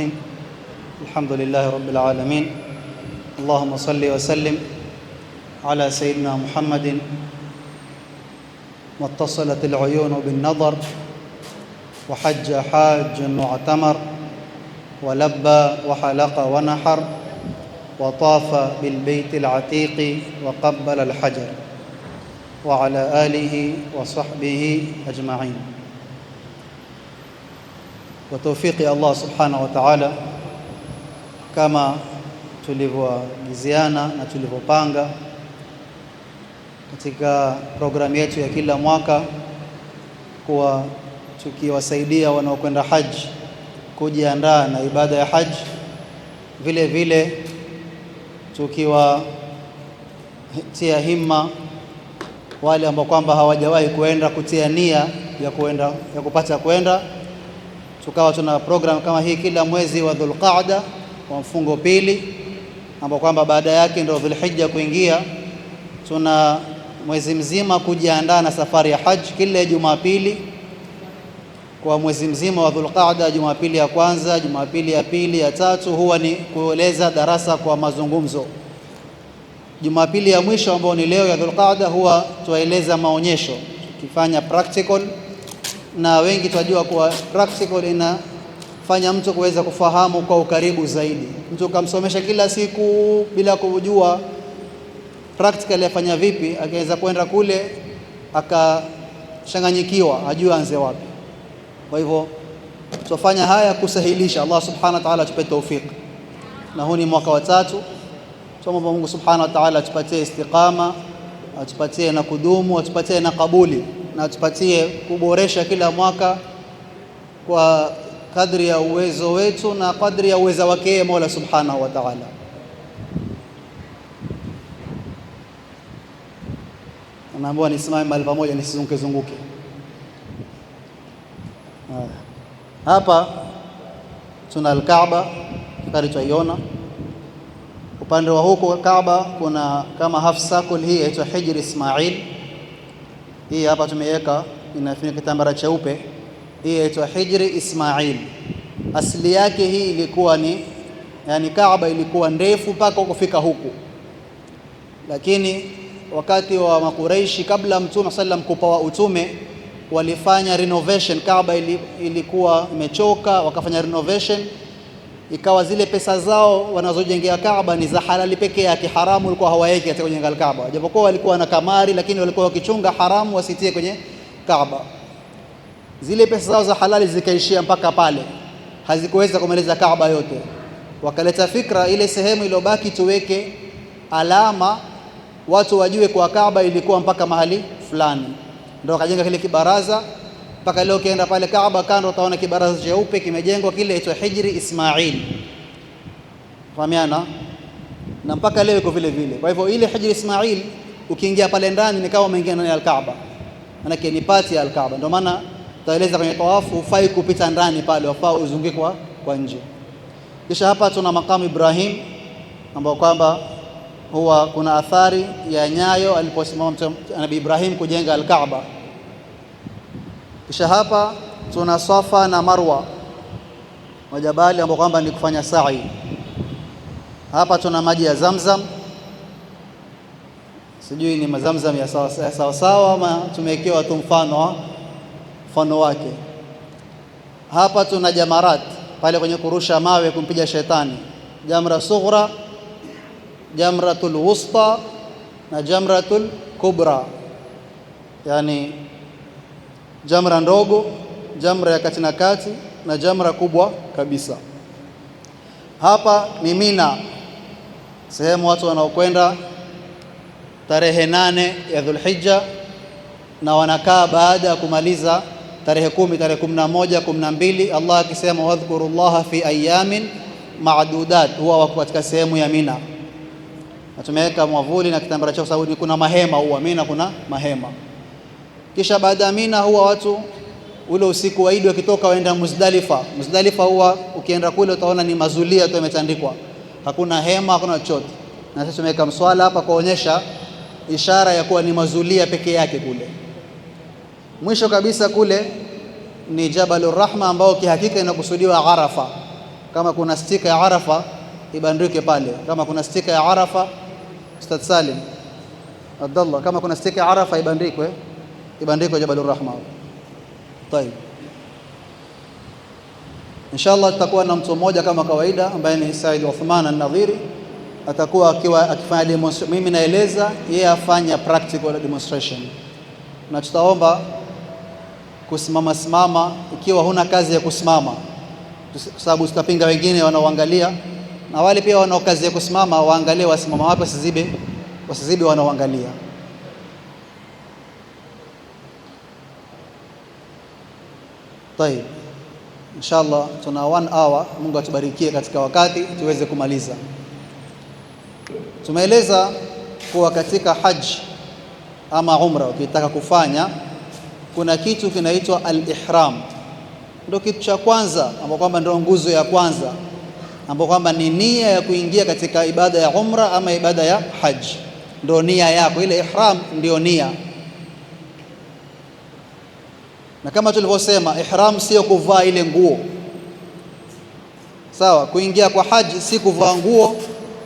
الرحيم. الحمد لله رب العالمين. اللهم صل وسلم على سيدنا محمد واتصلت العيون بالنظر وحج حاج واعتمر ولبى وحلق ونحر وطاف بالبيت العتيق وقبل الحجر وعلى آله وصحبه أجمعين. وتوفيق Allah subhanahu wa ta'ala, kama tulivyoagiziana na tulivyopanga katika programu yetu ya kila mwaka, kuwa tukiwasaidia wanaokwenda haji kujiandaa na ibada ya haji, vile vile tukiwatia himma wale ambao kwamba hawajawahi kuenda kutia nia ya kupata kwenda. Tukawa tuna program kama hii kila mwezi wa Dhulqaada wa mfungo pili, ambao kwamba baada yake ndio Dhulhijja kuingia. Tuna mwezi mzima kujiandaa na safari ya haji. Kila Jumapili kwa mwezi mzima wa Dhulqaada, Jumapili ya kwanza, Jumapili ya pili, ya tatu, huwa ni kueleza darasa kwa mazungumzo. Jumapili ya mwisho ambao ni leo ya Dhulqaada, huwa tueleza maonyesho, tukifanya practical, na wengi tunajua kuwa practical inafanya mtu kuweza kufahamu kwa ukaribu zaidi. Mtu kamsomesha kila siku bila kujua practical yafanya vipi, akaweza kwenda kule akachanganyikiwa, ajue anze wapi. Kwa hivyo tufanya haya kusahilisha. Allah subhanahu wa ta'ala atupe tawfik, na huu ni mwaka wa 3. Tuombe Mungu subhanahu wa ta'ala atupatie istiqama, atupatie na kudumu, atupatie na kabuli, na atupatie kuboresha kila mwaka kwa kadri ya uwezo wetu na kadri ya uwezo wake Mola subhanahu wa ta'ala. Naomba nisimame mahali pamoja nisizunguke. Hapa tuna al-Kaaba, kari tutaiona. Upande wa huko Kaaba kuna kama half circle, hii inaitwa Hijr Ismail. Hii hapa tumeweka, inafunika kitambara cheupe. Hii inaitwa Hijr Ismail. Asili yake hii ilikuwa ni, yani Kaaba ilikuwa ndefu mpaka kufika huku, lakini wakati wa Makuraishi kabla Mtume sallam kupawa utume, walifanya renovation. Kaaba ilikuwa imechoka, wakafanya renovation, ikawa zile pesa zao wanazojengea Kaaba ni za halali pekee yake, haramu walikuwa hawaweki katika kujenga Kaaba, japokuwa walikuwa na kamari, lakini walikuwa wakichunga haramu wasitie kwenye Kaaba. Zile pesa zao za halali zikaishia mpaka pale, hazikuweza kumaliza Kaaba yote. Wakaleta fikra, ile sehemu iliyobaki tuweke alama, watu wajue kwa Kaaba ilikuwa mpaka mahali fulani. Ndio wakajenga kile kibaraza. Mpaka leo ukienda pale Kaaba kando utaona kibaraza cheupe kimejengwa, kile inaitwa Hijri Ismail. Fahamiana? Na mpaka leo iko vile vile. Kwa hivyo ile Hijri Ismail ukiingia pale ndani ni kama umeingia ndani ya Al-Kaaba. Maana ni pati ya Al-Kaaba. Ndio maana tutaeleza kwenye tawafu ufai kupita ndani pale, wafaa uzunguke kwa nje. Kisha hapa tuna makamu Ibrahim, ambao kwamba huwa kuna athari ya nyayo aliposimama Nabii Ibrahim kujenga Al-Kaaba. Kisha hapa tuna Safa na Marwa, majabali ambao kwamba ni kufanya sa'i. Hapa tuna maji ya Zamzam, sijui ni mazamzam ya sawa sawa ama tumewekewa tu mfano wake. Hapa tuna jamarat pale kwenye kurusha mawe kumpiga shetani, jamra sughra, jamratul wusta na jamratul kubra, yani jamra ndogo, jamra ya kati na kati na jamra kubwa kabisa. Hapa ni Mina, sehemu watu wanaokwenda tarehe 8 ya Dhulhijja na wanakaa baada ya kumaliza tarehe 10, tarehe 11, 12. Allah akisema wadhkurullaha fi ayamin ma'dudat, huwa wako katika sehemu ya Mina. Na tumeweka mwavuli na kitambara cha sababu kuna mahema, huwa Mina kuna mahema. Kisha baada ya Mina huwa watu ule usiku wa Eid wakitoka waenda Muzdalifa. Muzdalifa huwa ukienda kule utaona ni mazulia tu yametandikwa, hakuna hema, hakuna chochote. Na sisi tumeweka mswala hapa kuonyesha ishara ya kuwa ni mazulia peke yake kule. Mwisho kabisa kule ni Jabalur Rahma, ambao kihakika inakusudiwa Arafa. kama kuna stika ya Arafa ibandike pale, kama kuna stika ya Arafa. Ustadh Salim Abdullah, kama kuna stika ya Arafa ibandikwe Jabalur Rahma. Tayeb, inshallah tutakuwa na mtu mmoja kama kawaida ambaye ni Said Uthman An-Nadhiri, atakuwa akifanya demonstration. Mimi naeleza, yeye afanya practical demonstration, na tutaomba kusimama ikiwa huna kazi ya kusimama, kwa sababu tutapinga wengine wanaoangalia, na wale pia wanao kazi ya kusimama waangalie wasimama wapi, wasizibe wanaoangalia. Tayeb, inshallah tuna 1 hour. Mungu atubarikie katika wakati tuweze kumaliza. Tumeeleza kuwa katika haji ama umra ukitaka kufanya, kuna kitu kinaitwa al-ihram. Ndio kitu cha kwanza ambapo kwamba ndio nguzo ya kwanza, ambapo kwamba ni nia ya kuingia katika ibada ya umra ama ibada ya haji. Ndio nia yako, ile ihram ndio nia. Na kama tulivyosema, ihram sio kuvaa ile nguo, sawa? Kuingia kwa haji si kuvaa nguo,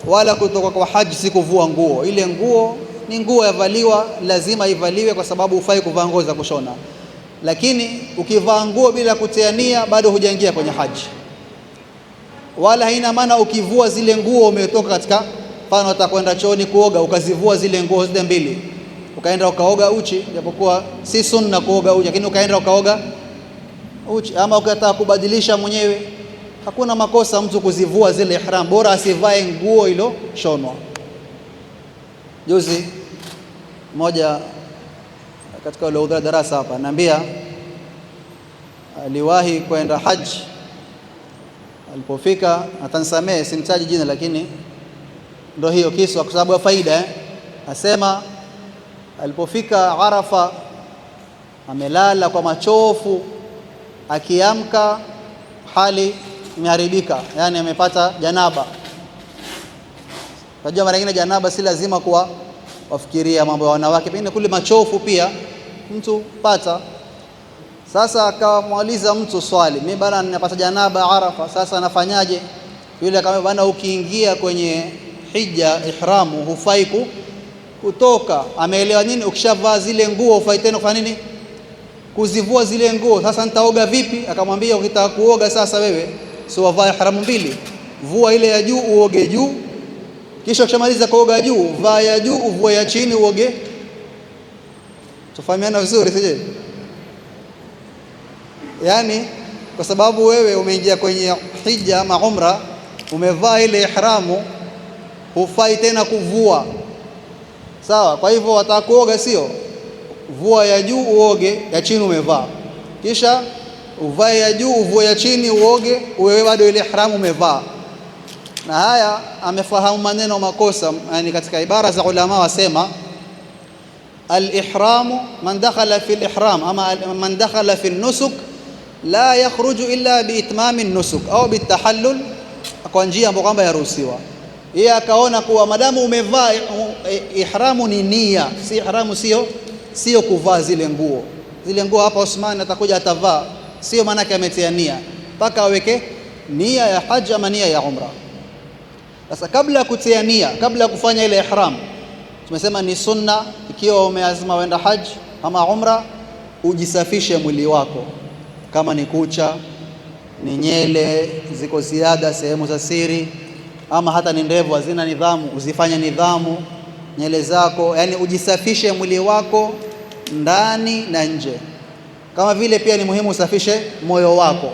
wala kutoka kwa haji si kuvua nguo. Ile nguo ni nguo yavaliwa, lazima ivaliwe, kwa sababu hufai kuvaa nguo za kushona. Lakini ukivaa nguo bila kutia nia, bado hujaingia kwenye haji. Wala haina maana ukivua zile nguo umetoka katika, mfano utakwenda chooni kuoga ukazivua zile nguo zile mbili, ukaenda ukaoga uchi, japokuwa si sunna kuoga uchi, lakini ukaenda ukaoga uchi, ama ukataka kubadilisha mwenyewe, hakuna makosa mtu kuzivua zile ihram, bora asivae nguo ilo shonwa. Juzi mmoja katika ule udhura darasa hapa ananiambia aliwahi kwenda haji. Alipofika, atanisamehe simtaji jina, lakini ndio hiyo kisa kwa sababu ya faida. Asema alipofika Arafa amelala kwa machofu, akiamka hali imeharibika, yani amepata janaba. Unajua mara nyingine janaba si lazima kuwa wafikiria mambo ya wanawake, pengine kule machofu pia mtu pata. Sasa akamuuliza mtu swali, mimi bana ninapata janaba Arafa, sasa nafanyaje? Yule akamwambia, bana ukiingia kwenye hija ihramu hufai kutoka. Ameelewa nini? Ukishavaa zile nguo hufai tena kufanya nini? Kuzivua zile nguo. Sasa nitaoga vipi? Akamwambia, ukitaka kuoga sasa wewe si wavae ihramu mbili, vua ile ya juu uoge juu, kisha ukishamaliza kuoga juu vaa ya juu uvue ya chini uoge. Tufahamiana vizuri sije? Yani kwa sababu wewe umeingia kwenye hija ama umra, umevaa ile ihramu, hufai tena kuvua, sawa? Kwa hivyo watakuoga, sio vua ya juu uoge, ya chini umevaa, kisha uvae ya juu uvue ya chini uoge, wewe bado ile ihramu umevaa. Na haya amefahamu maneno makosa, yani katika ibara za ulama wasema al-ihramu man dakhala fi al-ihram ama man dakhala fi an-nusuk la yakhruju illa biitmami an-nusuk au bitahallul, kwa njia ambayo kwamba yaruhusiwa. Yeye akaona kuwa madamu umevaa ihramu ni nia, si ihramu sio kuvaa zile nguo. Zile nguo hapa Uthman atakuja atavaa, sio maana yake ametia nia, mpaka aweke nia ya haji ama nia ya umra. Sasa kabla ya kutia nia, kabla ya kufanya ile ihram, tumesema ni sunna ikiwa umeazima wenda haji ama umra, ujisafishe mwili wako, kama ni kucha, ni nyele ziko ziada sehemu za siri, ama hata ni ndevu hazina nidhamu, uzifanye nidhamu nyele zako, yani ujisafishe mwili wako ndani na nje. Kama vile pia ni muhimu usafishe moyo wako.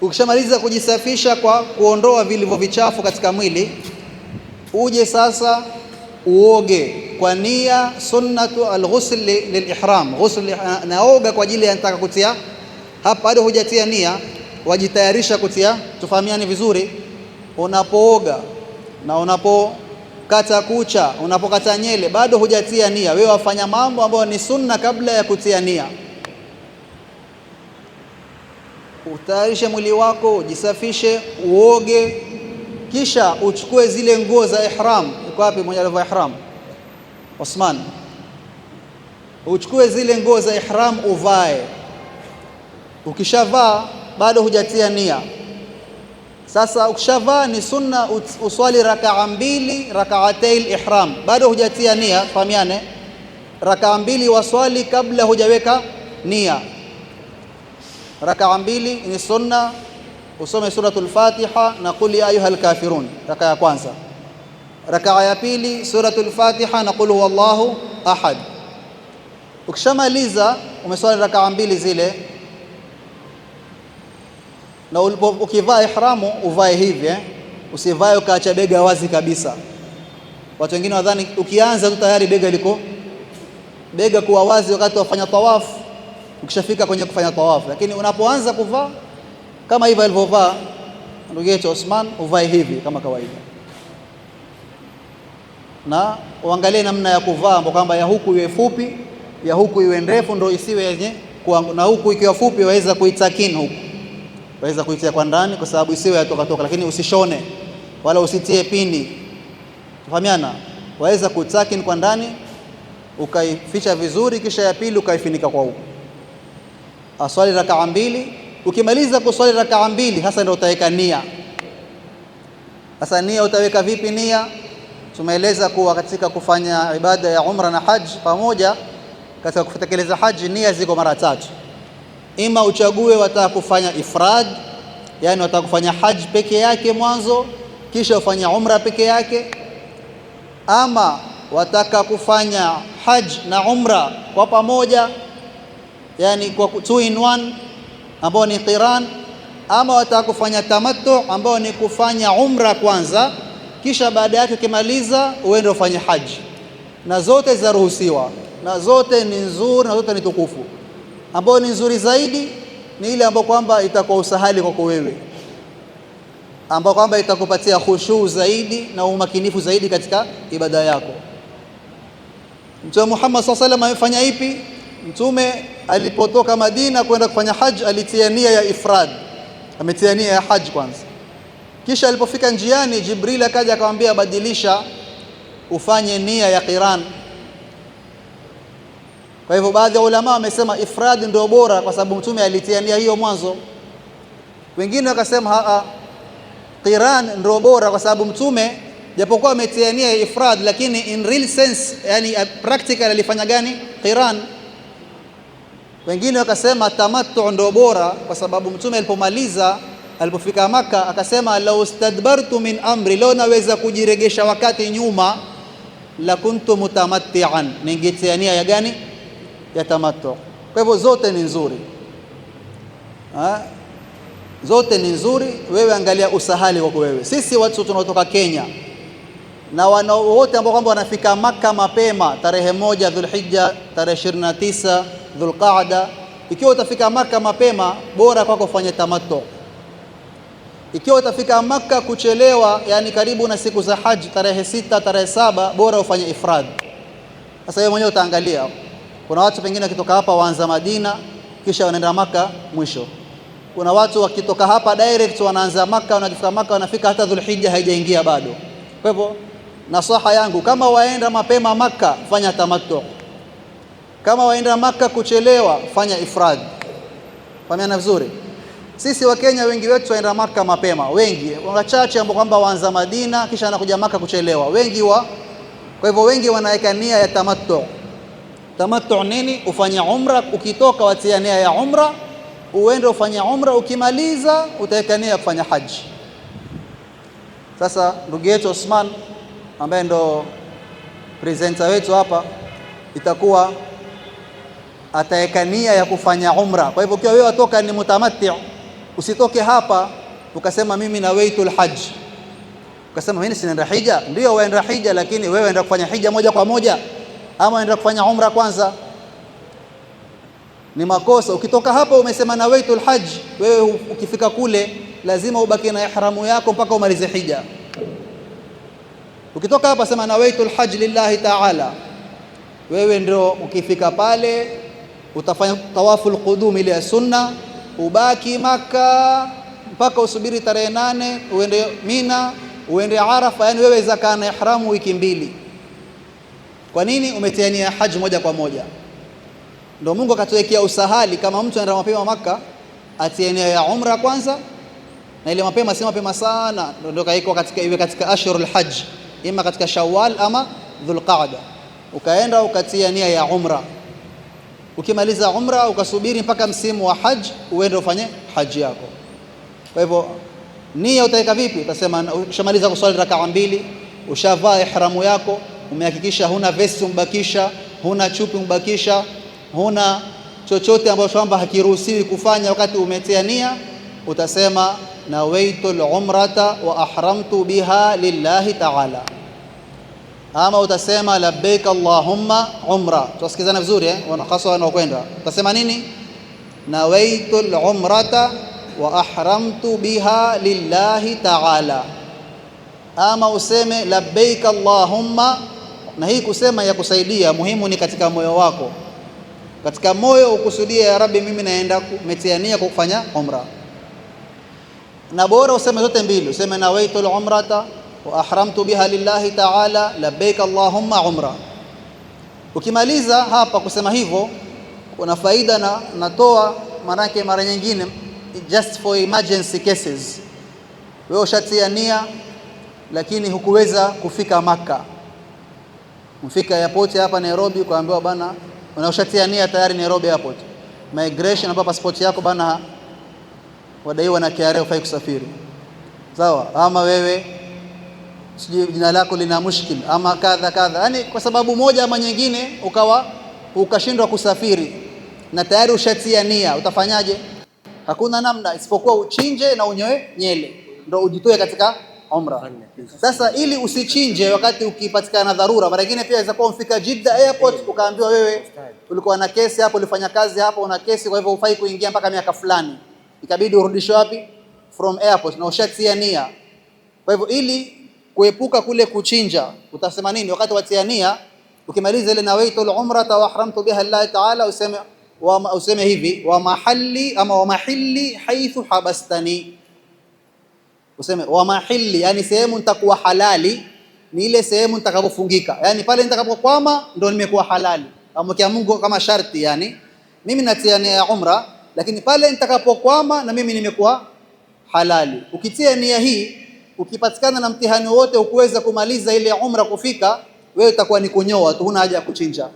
Ukishamaliza kujisafisha kwa kuondoa vilivyo vichafu katika mwili, uje sasa uoge kwa nia sunnatu al-ghusl lil-ihram. Ghusl naoga kwa ajili ya nataka kutia hapa, bado hujatia nia, wajitayarisha kutia. Tufahamiane vizuri, unapooga na unapokata kucha, unapokata nyele, bado hujatia nia, wewe wafanya mambo ambayo ni sunna kabla ya kutia nia. Utayarishe mwili wako, ujisafishe, uoge, kisha uchukue zile nguo za ihram. Uko wapi mwenye alivaa ihram? Uthman. Uchukue zile nguo za ihram uvae. Ukishavaa bado hujatia nia, Sasa ukishavaa ni sunna uswali rakaa mbili, rakaatil ihram, bado hujatia nia. Fahamiane, rakaa mbili waswali kabla hujaweka nia. Rakaa mbili ni sunna, usome suratul Fatiha na qul ya ayyuhal kafirun, rakaa ya kwanza. Rakaa ya pili suratul Fatiha na qul huwallahu ahad. Ukishamaliza umeswali rakaa mbili zile, na ukivaa ihramu uvae hivi usivae ukaacha bega wazi kabisa. Watu wengine wadhani ukianza tu tayari bega liko bega kuwa wazi wakati wafanya tawafu, ukishafika kwenye kufanya tawafu. Lakini unapoanza kuvaa kama hivi alivyovaa ndugu yetu Osman, uvae hivi kama kawaida, na uangalie namna ya kuvaa kwamba ya huku iwe fupi, ya huku iwe ndefu, ndio isiwe yenye na huku ikiwa fupi waweza kuitakin huku, waweza kuitia kwa ndani kwa sababu isiwe yatoka toka, lakini usishone wala usitie pini. Tufahamiana, waweza kutakin kwa ndani ukaificha vizuri, kisha ya pili ukaifinika kwa huku. Aswali rakaa mbili, ukimaliza kuswali rakaa mbili hasa ndio utaweka nia. Sasa nia utaweka vipi nia? Tumeeleza kuwa katika kufanya ibada ya umra na haji pamoja, katika kutekeleza haji nia ziko mara tatu. Ima uchague wataka kufanya ifrad, yani wataka kufanya haji peke yake mwanzo kisha ufanya umra peke yake, ama wataka kufanya haji na umra kwa pamoja, yani kwa 2 in 1 ambao ni qiran, ama wataka kufanya tamattu ambao ni kufanya umra kwanza kisha baada yake ukimaliza uende ufanye haji. Na zote zaruhusiwa na zote ni nzuri na zote ni tukufu. Ambayo ni nzuri zaidi ni ile ambayo kwamba itakuwa usahali kwako wewe, ambayo kwamba itakupatia khushu zaidi na umakinifu zaidi katika ibada yako. Mtume Muhammad sallallahu alaihi wasallam amefanya ipi? Mtume alipotoka Madina kwenda kufanya haji alitia nia ya ifrad, ametia nia ya haji kwanza, kisha alipofika njiani Jibril akaja akamwambia badilisha ufanye nia ya qiran. Kwa hivyo baadhi ya ulama wamesema ifrad ndio bora kwa sababu mtume alitia nia hiyo mwanzo. Wengine wakasema qiran ndio bora kwa sababu mtume japokuwa ametia nia ya ifrad lakini in real sense, yani practical alifanya gani? Qiran. Wengine wakasema tamattu ndio bora kwa sababu mtume alipofika Maka akasema law stadbartu min amri, leo naweza kujiregesha wakati nyuma, la kuntu mutamatti'an, ningetia nia ya gani? Ya tamattu. Kwa hivyo zote ni nzuri, zote ni nzuri. Wewe angalia usahali wako wewe. Sisi watu tunaotoka Kenya na wote ambao kwamba wanafika Maka mapema tarehe 1 Dhulhijja, tarehe 29 Dhulqaada, ikiwa utafika Maka mapema bora kwako kufanya tamattu. Ikiwa utafika Maka kuchelewa, yani karibu na siku za haji tarehe 6 tarehe 7, bora ufanye ifrad. Sasa wewe mwenyewe utaangalia. Kuna watu pengine wakitoka hapa waanza Madina kisha wanaenda Maka mwisho. Kuna watu wakitoka hapa direct wanaanza Maka, wanafika Maka wanafika hata Dhulhijja haijaingia bado. Kwa hivyo nasaha yangu, kama waenda mapema Maka fanya tamattu, kama waenda Maka kuchelewa fanya ifrad. Fahamiana vizuri. Sisi wa Kenya wengi wetu waenda Maka mapema, wengi wachache ambao kwamba waanza Madina kisha anakuja Maka kuchelewa, wengi kwa hivyo wengi wanaweka nia ya tamattu. Tamattu nini? Ufanya umra, ukitoka watia nia ya umra, uende ufanya umra, ukimaliza utaweka nia ya kufanya haji. Sasa ndugu yetu Osman ambaye ndo presenter wetu hapa, itakuwa ataweka nia ya kufanya umra. Kwa hivyo ukiwa wewe watoka ni mutamatti, usitoke hapa ukasema mimi nawaitul hajj, ukasema mimi sinaenda hija. Ndio waenda hija, lakini wewe unaenda kufanya hija moja kwa moja ama unaenda kufanya umra kwanza? Ni makosa. Ukitoka hapa umesema nawaitul hajj, wewe ukifika kule lazima ubaki na ihramu yako mpaka umalize hija. Ukitoka hapa sema nawaitul hajj lillahi ta'ala, wewe ndio ukifika pale utafanya tawaful qudum ile ya sunna, ubaki Maka mpaka usubiri tarehe 8 uende Mina, uende Arafa. Yani wewe zakaa na ihramu wiki 2. Kwa nini? Umetia nia haji moja kwa moja. Ndio Mungu akatuwekea usahali, kama mtu anaenda mapema Maka atie nia ya umra kwanza, na ile mapema si mapema sana, ndio kaiko katika iwe katika ashhurul hajj, ima katika Shawwal ama Dhulqaada, ukaenda ukatia nia ya umra. Ukimaliza umra ukasubiri mpaka msimu wa hajj uende ufanye haji yako. Kwa hivyo nia utaweka vipi? Utasema ushamaliza kuswali rakaa 2, ushavaa ihramu yako, umehakikisha huna vesti umbakisha, huna chupi umbakisha, huna chochote ambacho kwamba hakiruhusiwi kufanya wakati umetia nia, utasema nawaitul umrata wa ahramtu biha lillahi ta'ala. Ama utasema labbaik allahumma umra. Tusikizane vizuri hasa wanaokwenda. Utasema nini? Nawaitul umrata wa ahramtu biha lillahi ta'ala. Ama useme labbaik allahumma, na hii kusema ya kusaidia, muhimu ni katika moyo wako. Katika moyo ukusudia, ya Rabbi, mimi naenda kumetia nia kufanya umra. Na bora useme zote mbili, useme nawaitul umrata wa ahramtu biha lillahi ta'ala labbaik allahumma umra. Ukimaliza hapa kusema hivyo, kuna faida na natoa, manake mara nyingine just for emergency cases, wewe ushatia nia lakini hukuweza kufika Maka, mfika airport hapa Nairobi, ukaambiwa bana unashatia nia tayari Nairobi airport, migration hapa passport yako bana wadaiwa na KRA ufai kusafiri, sawa? Ama wewe sijui jina lako lina mushkil ama kadha kadha, yani kwa sababu moja ama nyingine ukashindwa kusafiri na tayari ushatia nia, utafanyaje? Hakuna namna isipokuwa uchinje na unyoe nyele ndio ujitoe katika umra. Sasa ili usichinje wakati ukipatikana dharura, mara nyingine pia inaweza kuwa umfika Jeddah airport ukaambiwa wewe ulikuwa na kesi hapo, ulifanya kazi hapo, una kesi, kwa hivyo hufai kuingia mpaka miaka fulani, ikabidi urudishwe wapi? From airport, na ushatia nia. Kwa hivyo ili kuepuka kule kuchinja, utasema nini wakati watia nia? Ukimaliza ile nawaitul umrata wa ahramtu biha lillahi ta'ala, useme hivi wa mahalli ama wa mahilli haithu habastani. Useme wa mahilli, yani sehemu nitakuwa halali ni ile sehemu nitakapofungika, yani pale nitakapokwama ndio nimekuwa halali. Amwekea Mungu kama sharti, yani mimi natia nia ya umra, lakini pale nitakapokwama na mimi nimekuwa halali. Ukitia nia hii, ukipatikana na mtihani wote ukuweza kumaliza ile umra kufika, wewe utakuwa ni kunyoa tu, huna haja ya kuchinja.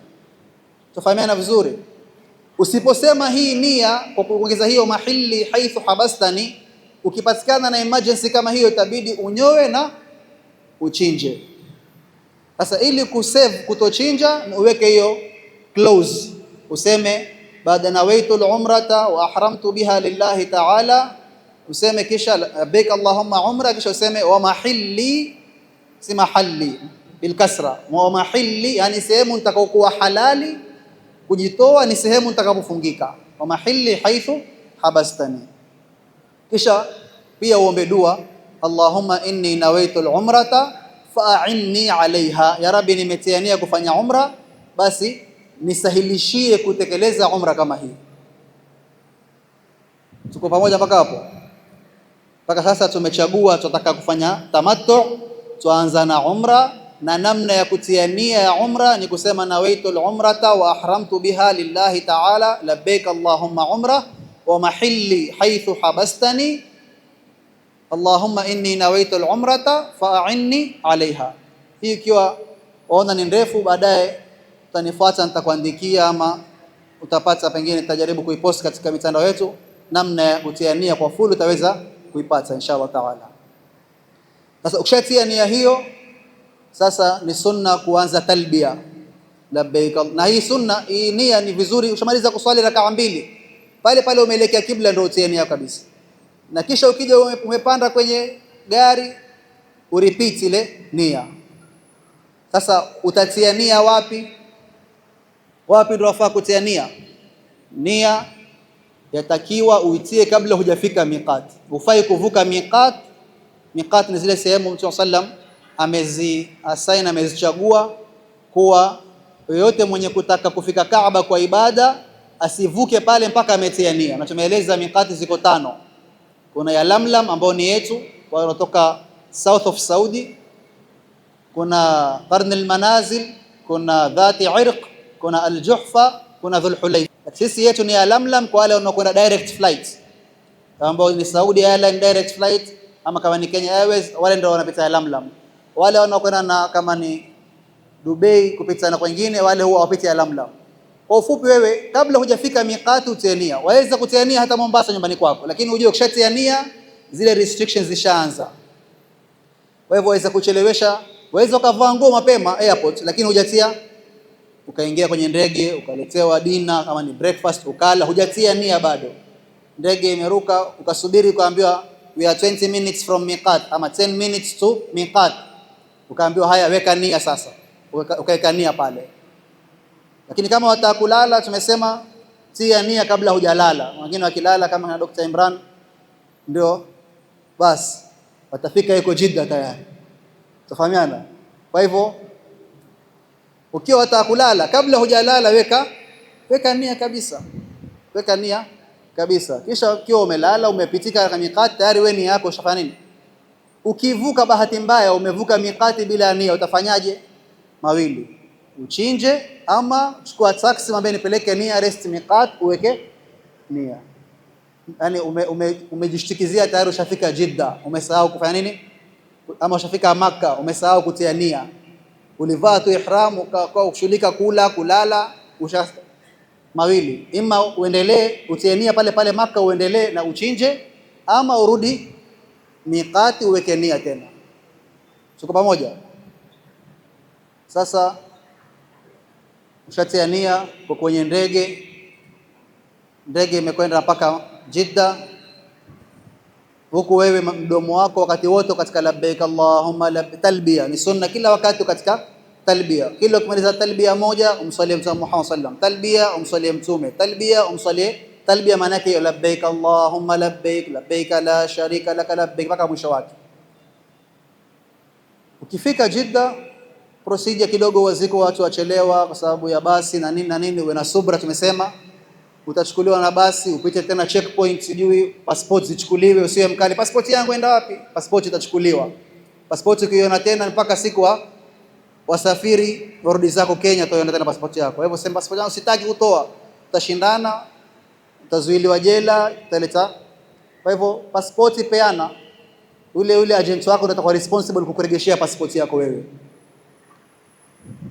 Tufahamiana vizuri. Usiposema hii nia kwa kuongeza hiyo mahilli haithu habastani, ukipatikana na emergency kama hiyo itabidi unyoe na uchinje. Sasa ili kusave kutochinja, uweke hiyo clause, useme baada nawaitul umrata wa ahramtu biha lillahi ta'ala, useme kisha labbaik allahumma umra, kisha useme wa mahilli, si mahalli bil kasra, wa mahilli, yani sehemu nitakayokuwa halali kujitoa ni sehemu nitakapofungika, wa mahilli haithu habastani. Kisha pia uombe dua, Allahumma inni nawaitul umrata fa'inni alaiha, ya Rabbi, nimetia nia kufanya umra, basi nisahilishie kutekeleza umra kama hii. Tuko pamoja mpaka hapo? Mpaka sasa tumechagua tunataka kufanya tamattu, tuanza na umra, na namna ya kutia nia ya umra ni kusema nawaitul umrata wa ahramtu biha lillahi ta'ala labbaik allahumma umra wa mahilli haithu habastani Allahumma inni nawaitul umrata fa'inni alaiha. Hii ikiwa waona ni ndefu, baadaye utanifuata nitakuandikia, ama utapata pengine nitajaribu kuipost katika mitandao yetu, namna ya kutia nia kwa full utaweza kuipata inshallah taala. Sasa ukishatia nia hiyo, sasa ni sunna kuanza talbia labbaik. Na hii sunna, hii nia ni vizuri ushamaliza kuswali rakaa 2, pale pale umeelekea kibla ndio utie nia kabisa, na kisha ukija umepanda kwenye gari urepeat ile nia. Sasa utatia nia wapi? Wapi ndio wafaa kutia nia? Nia yatakiwa uitie kabla hujafika miqat. Ufai kuvuka miqat. Miqat ni zile sehemu Mtume sallam amezichagua kuwa yoyote mwenye kutaka kufika Kaaba kwa ibada asivuke pale mpaka ametia nia. Na tumeeleza miqati ziko 5. Kuna ya Lamlam ambao ni yetu wao wanatoka south of Saudi, kuna Qarn al-Manazil, kuna Dhati Irq, kuna Al-Juhfa, kuna Dhul Hulayfa. Sisi yetu ni ya Lamlam kwa wale wanaokwenda direct flight. ambao ni Saudi Airline direct flight, ama kama ni Kenya Airways, wale ndio wanapita Lamlam. Wale wanaokwenda na kama ni Dubai kupita na kwingine, wale huwa wapiti Lamlam. Kwa ufupi, wewe kabla hujafika miqati utiania, waweza kutiania hata Mombasa nyumbani kwako, lakini ujue ukishatiania zile restrictions zishaanza. Kwa hivyo waweza kuchelewesha, waweza ukavaa nguo mapema airport, lakini hujatia, ukaingia kwenye ndege ukaletewa dina kama ni breakfast ukala, hujatia nia bado. Ndege imeruka, ukasubiri ukaambiwa we are 20 minutes from miqat ama 10 minutes to miqat, ukaambiwa haya weka nia sasa, ukaweka nia pale. Lakini kama watakulala, tumesema tia nia kabla hujalala. Wengine wakilala kama na Dr. Imran ndio basi watafika yuko Jeddah tayari, tufahamiana. Kwa hivyo ukiwa watakulala, kabla hujalala weka nia kabisa, weka nia kabisa. Kisha ukiwa umelala umepitika kwa miqati tayari, wewe nia yako ushafanya nini? Ukivuka bahati mbaya umevuka miqati bila nia, utafanyaje? Mawili, uchinje ama chukua taxi mwambie nipeleke nia rest miqat, uweke nia. Yani umejishtikizia tayari, ushafika Jeddah umesahau kufanya nini, ama ushafika Makkah umesahau kutia nia. Ulivaa tu ihram ukawa kushughulika kulala, mawili, ima uendelee utie nia pale pale Makkah uendelee na uchinje, ama urudi miqati uweke nia tena. Tuko pamoja? Sasa ushatia nia kwa kwenye ndege imekwenda mpaka Jeddah, huku wewe mdomo wako wakati wote katika labbaik Allahumma labbaik, talbia ni sunna kila wakati katika talbia. Kila ukimaliza talbia moja umsalie Mtume Muhammad sallam, talbia umsalie Mtume, talbia umsalie. Talbia maana yake labbaik Allahumma labbaik, labbaik la sharika lak labbaik, mpaka mwisho wake. Ukifika Jeddah, procedure kidogo waziko watu wachelewa kwa sababu ya basi na nini, uwe na subra. Tumesema utachukuliwa na basi, upite tena checkpoint, sijui passport zichukuliwe, usiwe mkali, passport yangu enda wapi? Passport itachukuliwa. Passport ukiona tena mpaka siku wasafiri warudi zako Kenya, utaona tena passport yako. Kwa hivyo sema passport yangu sitaki kutoa, utashindana, utazuiliwa jela, utaleta. Kwa hivyo passport peana, ule agent wako ndio atakuwa responsible kukurejeshia passport yako wewe.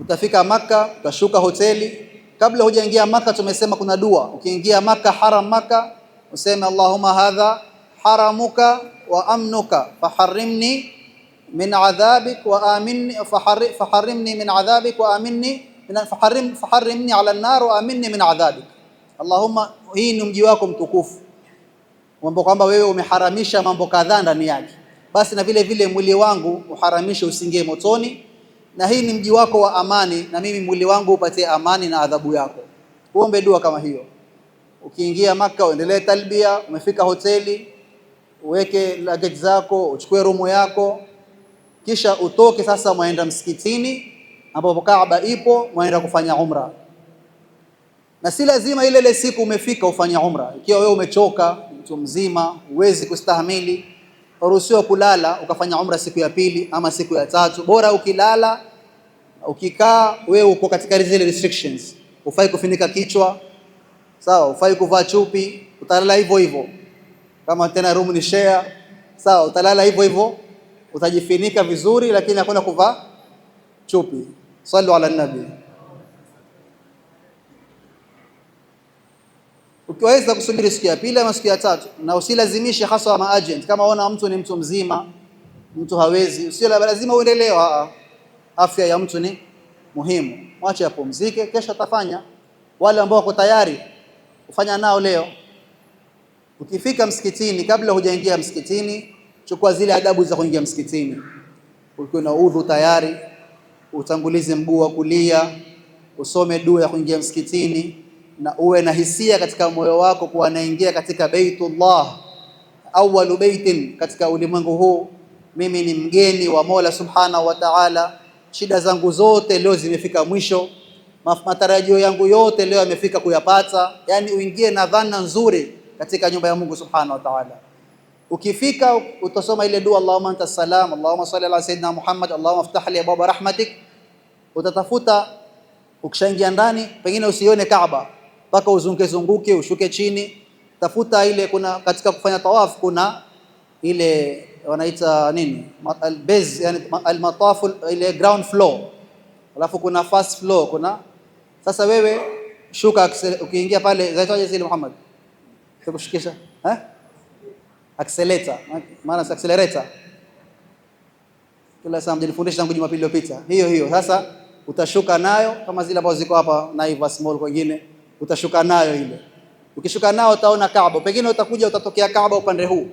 Utafika Makkah, utashuka hoteli. Kabla hujaingia Makkah tumesema kuna dua. Ukiingia Makkah, haram Makkah, useme Allahumma hadha haramuka wa amnuka faharrimni min adhabik wa aminni, faharrimni min adhabik wa aminni faharrimni ala an-nar wa aminni min adhabik. Allahumma, hii ni mji wako mtukufu, mambo kwamba wewe umeharamisha mambo kadhaa ndani yake, basi na vile vile mwili wangu uharamishe usingie motoni, na hii ni mji wako wa amani, na mimi mwili wangu upatie amani na adhabu yako. Uombe dua kama hiyo. Ukiingia Makkah uendelee talbia. Umefika hoteli, uweke luggage zako, uchukue rumu yako, kisha utoke sasa, muenda msikitini ambapo Kaaba ipo, muenda kufanya umra. Na si lazima ile siku umefika ufanye umra. Ikiwa wewe umechoka, mtu mzima, huwezi kustahimili, uruhusiwa kulala ukafanya umra siku ya pili ama siku ya tatu. Bora ukilala, ukikaa wewe uko katika zile restrictions. Ufai kufunika kichwa, sawa, ufai kuvaa chupi, utalala hivyo hivyo. Kama tena room ni share, sawa, utalala hivyo hivyo, utajifunika vizuri, lakini hakuna kuvaa chupi. Sallu ala nabi. Ukiweza kusubiri siku ya pili ama siku ya tatu, na usilazimishe, hasa ma agent. Kama unaona mtu ni mtu mzima, mtu hawezi, usio lazima uendelee. Afya ya mtu ni muhimu, mwache apumzike, kesho atafanya. Wale ambao wako tayari ufanya nao leo. Ukifika msikitini, kabla hujaingia msikitini, chukua zile adabu za kuingia msikitini. Ukiwa na udhu tayari, utangulize mguu wa kulia, usome dua ya kuingia msikitini, na uwe na hisia katika moyo wako kuwa anaingia katika Baitullah, awwalu baitin katika ulimwengu huu. Mimi ni mgeni wa Mola Subhanahu wa Ta'ala, shida zangu zote leo zimefika mwisho, matarajio yangu yote leo yamefika kuyapata. Yani uingie na dhana nzuri katika nyumba ya Mungu Subhanahu wa Ta'ala. Ukifika utasoma ile dua, Allahumma anta salam, Allahumma salli ala sayyidina Muhammad, Allahumma iftah li abwaba rahmatik. Utatafuta, ukishaingia ndani pengine usione Kaaba, mpaka uzunguke ushuke chini, tafuta ile, kuna katika kufanya tawaf kuna ile wanaita nini, al-base, yani al-mataf, ile ground floor, alafu kuna first floor, kuna sasa wewe shuka, ukiingia pale zaitwaje zile Muhammad, kushikisha accelerator, maana accelerator kila saa mjifundisha tangu Jumapili iliyopita, hiyo sasa utashuka nayo kama zile ambazo ziko hapa Naivas Mall kwingine, utashuka nayo ile. Ukishuka nao utaona Kaaba, pengine utakuja utatokea Kaaba upande huu,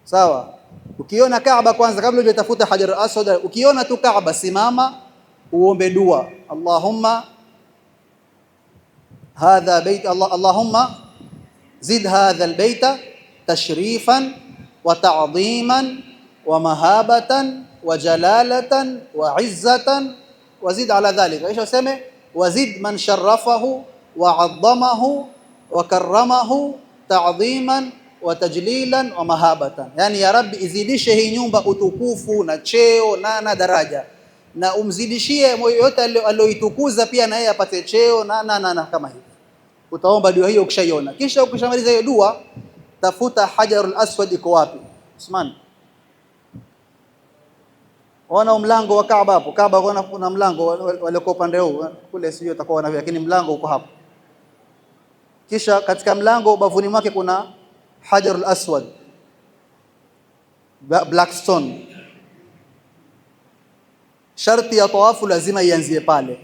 sawa. Ukiona Kaaba kwanza, kabla hujatafuta Hajar al-Aswad, ukiona tu Kaaba simama uombe dua, Allahumma hadha bait, Allahumma zid hadha al-baita tashrifan wa ta'dhiman wa mahabatan wa jalalatan wa izzatan wazid ala dhalika. Kisha useme wazid man sharafahu wa 'azzamahu wa karramahu ta'dhiman wa tajlilan wa mahabatan, yani ya Rabbi, izidishe hii nyumba utukufu na cheo na daraja, na umzidishie yote aliyoitukuza pia na yeye apate cheo na kama hivi. Utaomba dua hiyo ukishaiona. Kisha ukishamaliza hiyo dua, tafuta Hajarul Aswad iko wapi. Usman, wana mlango wa Kaaba hapo. Kaaba kuna mlango wale kwa upande huu kule, sio utakuwa na, lakini mlango uko hapo. Kisha katika mlango bavuni mwake kuna Hajarul Aswad, black stone. Sharti ya tawafu lazima ianzie pale.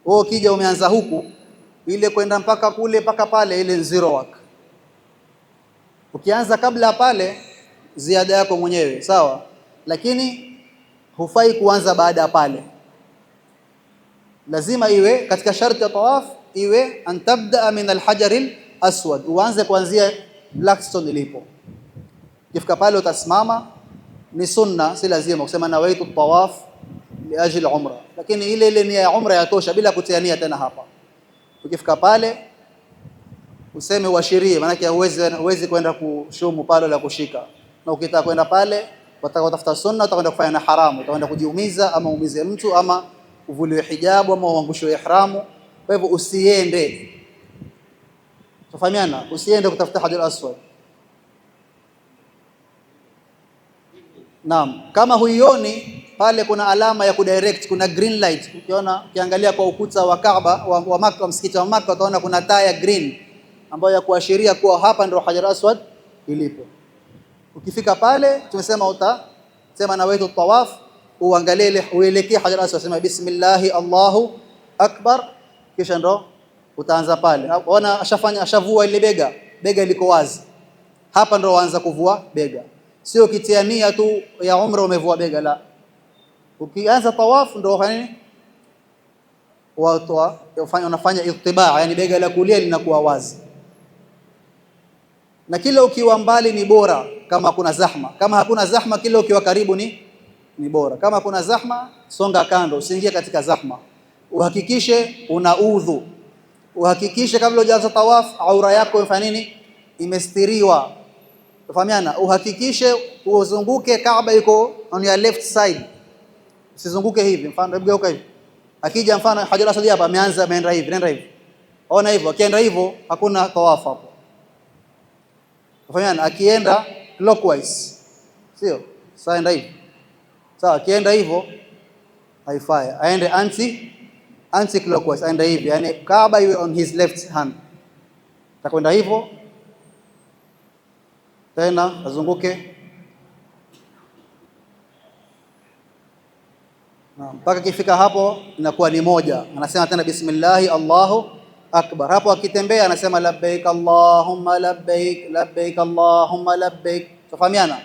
Wewe ukija umeanza huku, ile kwenda mpaka kule mpaka pale, ile zero work. Ukianza kabla pale, ziada yako mwenyewe, sawa, lakini hufai kuanza baada ya pale. Lazima iwe katika sharti ya tawaf, iwe antabda min alhajaril aswad, uanze kuanzia Blackstone ilipo. Ukifika pale utasimama, ni sunna, si lazima kusema nawaitu tawaf li ajli umra, lakini ile nia ya umra yatosha bila kutia nia tena hapa. Ukifika pale useme uashirie, maana huwezi kwenda kushumu pale la kushika, na ukitaka kwenda pale utafuta sunna, utakwenda kufanya na haramu, utakwenda kujiumiza, ama uumize mtu, ama uvuliwe hijabu, ama uangushwe ihramu. Kwa hivyo usiende, tufahamiana, usiende kutafuta Hajar Aswad. Naam, kama huioni pale kuna alama ya kudirect, kuna green light. Ukiangalia kwa ukuta wa Kaaba wa Makkah, msikiti wa Makkah, utaona kuna taa ya green ambayo ya kuashiria kuwa hapa ndio Hajar Aswad ilipo. Ukifika pale tumesema utasema nawaitu tawaf, uangalie ile, uelekee Hajar Aswad, sema bismillah Allahu akbar, kisha ndo utaanza pale. Unaona ashavua ile bega liko wazi, hapa ndo waanza kuvua bega. Sio kitia nia tu ya umra umevua bega, la. Ukianza tawaf ndo ufanye nini? Unafanya itibaa, yani bega la kulia linakuwa wazi. Na kila ukiwa mbali ni bora kama kuna zahma. Kama hakuna zahma, kila ukiwa karibu ni bora. Kama kuna zahma, songa kando, usiingie katika zahma. Uhakikishe una udhu. Uhakikishe kabla hujaanza tawaf aura yako ifanye nini? Imestiriwa. Tufahamiana, uhakikishe uzunguke Kaaba iko on your left side. Usizunguke hivi, mfano hebu geuka hivi. Akija mfano Hajar Aswad hapa ameenda hivi, nenda hivi. Ona hivyo, akienda hivyo hakuna tawaf hapo. Tufahamiana, akienda clockwise, sio? Sasa enda hivi. Sawa, akienda hivyo haifai. Aende anti clockwise, aende hivi. Yani Kaaba iwe on his left hand. Takwenda hivyo. Tena azunguke mpaka kifika hapo inakuwa ni moja. Anasema tena bismillah Allahu akbar. Hapo akitembea anasema labbaik Allahumma labbaik, labbaik Allahumma labbaik. Tufahamiana.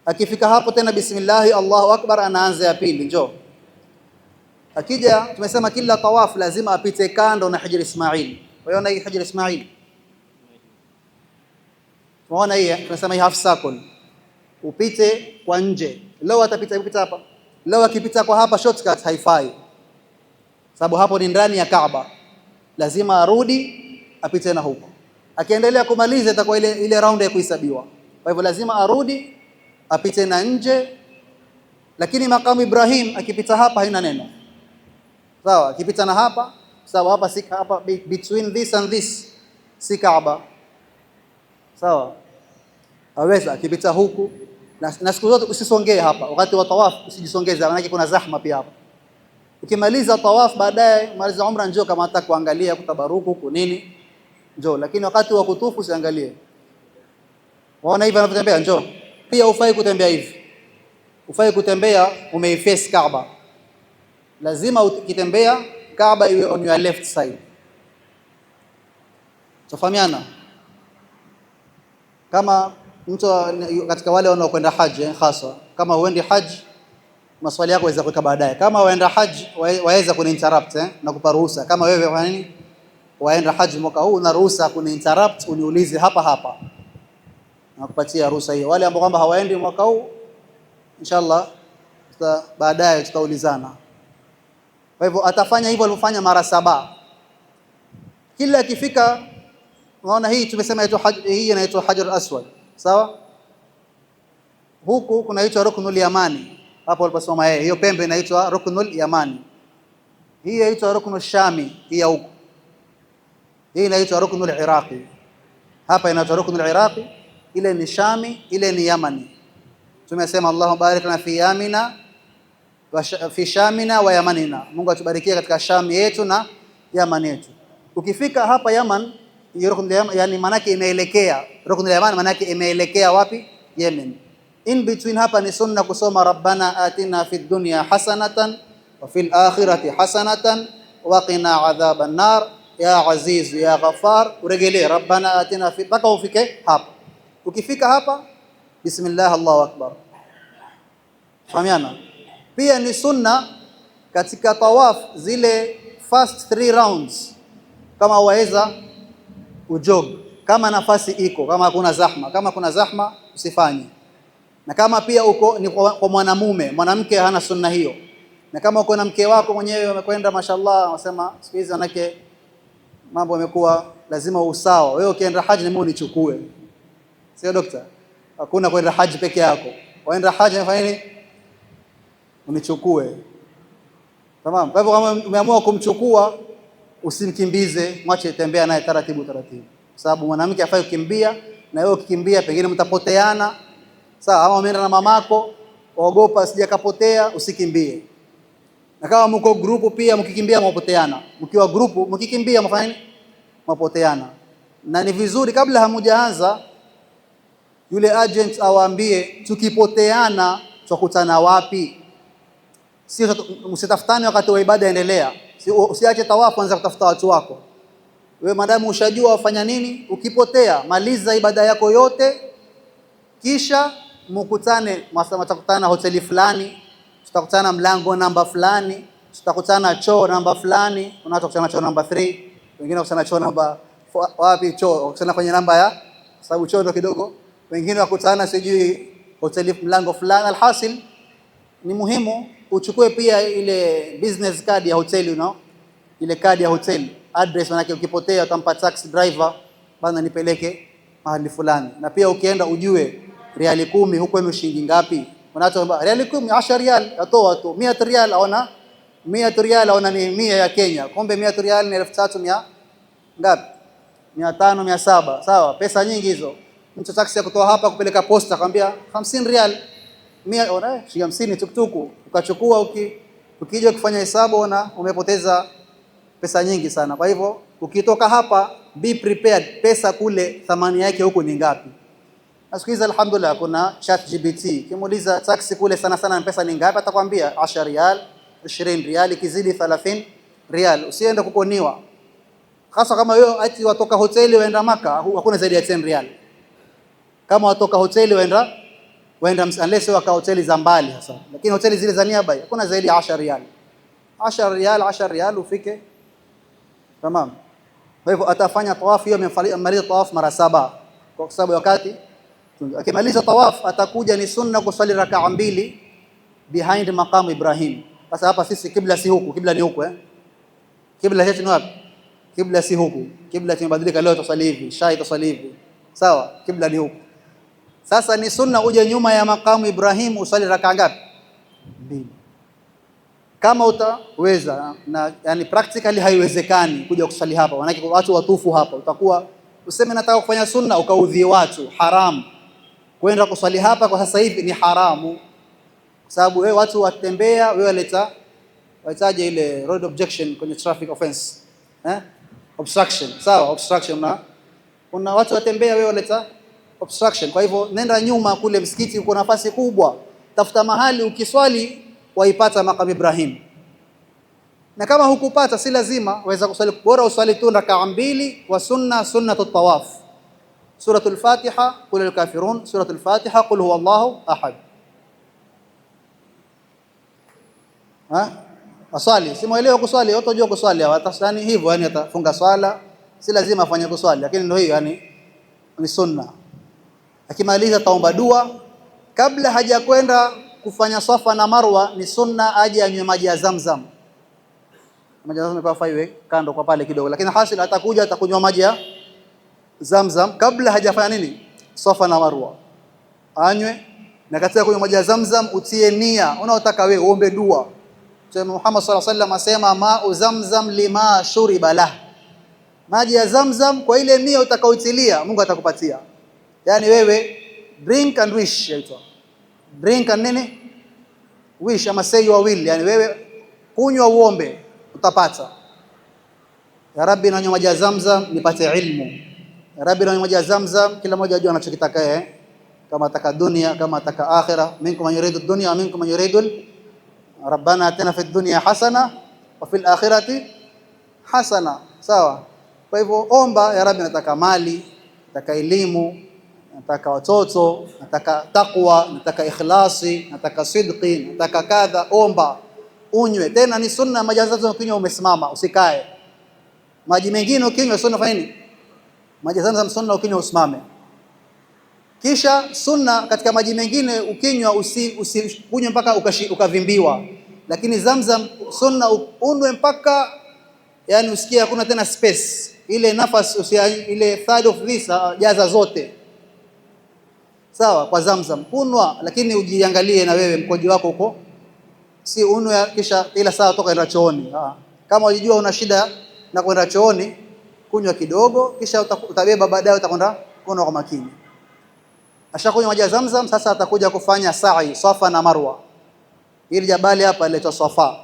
Akifika hapo tena bismillah Allahu akbar, anaanza ya pili. Njoo. Akija tumesema kila tawaf lazima apite kando na Hajar Ismail. Unaona hii Hajar Ismail? Unaona hii tunasema hii half circle. Upite kwa nje. Leo atapita hapa. Leo akipita kwa hapa shortcut haifai. Sababu hapo ni ndani ya Kaaba. Lazima arudi apite na huko. Akiendelea kumaliza itakuwa ile round ya kuhesabiwa. Kwa hivyo lazima arudi apite na nje. Lakini makamu Ibrahim akipita hapa haina neno. Sawa, akipita na hapa, sawa, hapa si hapa, between this and this si Kaaba. Sawa, aweza akipita huku na siku zote usisongee hapa wakati wa tawaf, usijisongeze maana kuna zahma pia hapa. Ukimaliza tawaf baadaye maliza umra, njoo kama hata kuangalia kutabaruku huko nini, njoo, lakini wakati wa kutufu usiangalie. Waona hivi anatembea, njoo. Pia ufai kutembea hivi, ufai kutembea umeiface Kaaba. Lazima ukitembea Kaaba iwe on your left side. Tufahamiana? Kama mtu katika wale wanaokwenda haji hasa, kama uendi haji maswali yako waweza kuweka baadaye. Kama waenda haji waweza kuninterrupt na kupa ruhusa. Kama wewe kwa nini waenda haji mwaka huu una ruhusa kuninterrupt, uniulize hapa hapa, nakupatia ruhusa hiyo. Wale ambao kwamba hawaendi mwaka huu inshallah baadaye tutaulizana. Kwa hivyo atafanya hivyo alifanya mara 7. Kila akifika, unaona hii tumesema hii inaitwa Hajar Aswad, sawa? Huku kunaitwa Ruknul Yamani, hapo aliposoma yeye, hiyo pembe inaitwa Ruknul Yamani. Hii inaitwa Ruknul Shami, hii huku. Hii inaitwa Ruknul Iraqi. Hapa inaitwa Ruknul Iraqi, ile ni Shami, ile ni Yamani. Tumesema Allahumma barik lana fi yamina wa fi shamina wa yamanina. Mungu atubarikie katika Shami yetu na Yaman yetu. Ukifika hapa Yaman, yani maana yake imeelekea Ruknul Yaman, maana yake imeelekea wapi? Yemen. In between hapa ni sunna kusoma rabbana atina fid dunya hasanatan wa fil akhirati hasanatan wa qina adhaban nar ya aziz ya ghafar. Uregelee rabbana atina fi, mpaka ufike hapa. Ukifika hapa bismillah Allahu akbar. Fahamiana? Pia ni sunna katika tawaf zile first 3 rounds, kama waweza ujog, kama nafasi iko, kama hakuna zahma. Kama kuna zahma usifanye. Na kama pia uko ni kwa mwanamume, mwanamke hana sunna hiyo. Na kama uko na mke wako mwenyewe umekwenda, mashallah, unasema siku hizi anake mambo yamekuwa lazima usawa. Wewe ukienda haji na mimi unichukue, sio dokta? Hakuna kwenda haji peke yako, waenda haji unafanya nini? Unichukue. Tamam. Kwa hivyo kama umeamua kumchukua, usimkimbize, mwache tembea naye taratibu taratibu, sababu mwanamke afai kukimbia, na wewe ukikimbia pengine mtapoteana. Sawa, ama umeenda na mamako, ogopa asije kapotea, usikimbie. Na kama mko grupu pia mkikimbia mwapoteana. Mkiwa grupu mkikimbia mfanye nini? Mwapoteana. Na ni vizuri kabla hamujaanza yule agent awaambie tukipoteana tukutana wapi. Sio msitafutane wakati wa ibada endelea. Usiache tawafu anza kutafuta watu wako. Wewe madamu ushajua wafanya nini, ukipotea maliza ibada yako yote, kisha mkutane. Mtakutana hoteli fulani, tutakutana mlango namba fulani, tutakutana choo namba fulani. Unaweza kukutana choo namba 3, wengine wakutana choo namba wapi, choo wakutana kwenye namba ya, sababu choo ndo kidogo. Wengine wakutana sijui hoteli mlango fulani. Alhasil ni muhimu uchukue pia ile business card ya hoteli, ile kadi ya hoteli, address. Manake ukipotea utampa taxi driver, bana nipeleke mahali fulani. Na pia ukienda ujue riali 10 huko ni shilingi ngapi. Unaatoa riali 10 10 rial, atoa tu 100 rial, aona 100 rial aona ni 100 ya Kenya, kumbe 100 rial ni 1300 ngapi? 500 700. Sawa, pesa nyingi hizo. Mtu taxi ya kutoa hapa kupeleka posta akwambia 50 rial, 100 ona shilingi 50 tuktuku, ukachukua ukija kufanya hesabu ona umepoteza pesa nyingi sana. Kwa hivyo ukitoka hapa be prepared, pesa kule thamani yake huko ni ngapi. Siku hizi alhamdulillah kuna ChatGPT, kimuuliza taxi kule sana sana pesa ni ngapi, atakwambia 10 rial, 20 rial, ikizidi 30 rial. Usiende kukoniwa, hasa kama wewe ati watoka hoteli waenda Maka, hakuna zaidi ya 10 rial. Kama watoka hoteli waenda unless waka hoteli za mbali hasa, lakini hoteli zile za nearby hakuna zaidi ya 10 rial. 10 rial ufike. Tamam. Kwa hivyo atafanya tawaf hiyo, amemaliza tawaf mara 7 kwa sababu wakati akimaliza tawaf atakuja, ni sunna kusali rakaa 2 behind maqam Ibrahim. Sasa hapa sisi kibla si huku, kibla ni huku Kibla yetu ni wapi? Kibla si huku. Kibla kimebadilika, leo tusali hivi, shai tusali hivi. Sawa, kibla ni huku. Sasa ni sunna uje nyuma ya maqam Ibrahim usali rakaa ngapi? 2. Kama utaweza, na yani practically haiwezekani kuja kusali hapa, maana watu watufu hapa, utakuwa Useme nataka kufanya sunna ukaudhi watu, haramu. Kwenda kuswali hapa kwa sasa hivi ni haramu, kwa sababu wewe watu watembea, wewe waitaje ile road objection kwenye traffic offense, obstruction. Sawa, obstruction, na kuna watu watembea, wewe waleta obstruction. Kwa hivyo nenda nyuma kule msikiti, uko nafasi kubwa, tafuta mahali ukiswali waipata maqam Ibrahim. Na kama hukupata si lazima, waweza kuswali, bora uswali tu rakaa mbili wa sunnatut tawaf, suratul Fatiha, qul lil kafirun, suratul Fatiha, qul huwallahu ahad. Aswali, si muelewa kuswali, utojua kuswali watasani hivyo, yani atafunga swala, si lazima afanye kuswali, lakini ndio hiyo, yani ni sunna. Akimaliza taomba dua, kabla hajakwenda kufanya Safa na Marwa ni sunna aje anywe maji ya Zamzam. Maji ya Zamzam kwa faiwe kando kwa pale kidogo, lakini hasil atakunywa maji ya Zamzam kabla hajafanya nini, Safa na Marwa anywe. Na katika kunywa maji ya Zamzam utie nia unaotaka wewe, uombe dua. Mtume Muhammad sallallahu alaihi wasallam asema ma'u Zamzam lima shuriba lah, maji ya Zamzam kwa ile nia utakaoitilia Mungu atakupatia. Yani wewe drink and wish, yaitwa drink and nini, wish ama say your will. Yani wewe kunywa uombe utapata. Ya Rabbi, nanywa maji ya Zamzam nipate ilmu. Ya Rabbi, nanywa maji ya Zamzam, kila mmoja ajue anachokitaka kama ataka dunia, kama ataka akhirah. Minkum man yuridu dunya wa minkum man yuridu Rabbana atina fid dunya hasana wa fil akhirati hasana. Sawa. Kwa hivyo omba, ya Rabbi, nataka mali, nataka elimu, nataka watoto, nataka taqwa, nataka ikhlasi, nataka sidqi, nataka kadha. Omba, unywe. Tena ni sunna maji ya Zamzam ukinywa umesimama, usikae. Maji mengine ukinywa sunna fanya nini? Maji ya Zamzam sunna ukinywa usimame. Kisha sunna katika maji mengine ukinywa usikunywe mpaka ukavimbiwa, lakini Zamzam sunna unwe mpaka yani usikie hakuna tena space, ile nafasi ile third of this jaza zote. Sawa, kwa Zamzam kunwa, lakini ujiangalie na wewe mkojo wako huko, si unwe kisha ila saa toka enda chooni. Kama unajua una shida na kwenda chooni, kunywa kidogo, kisha utabeba baadaye, utakwenda kunywa kwa makini. Ashakunywa maji ya Zamzam, sasa atakuja kufanya sa'i Safa na Marwa. Hili jabali hapa linaitwa Safa.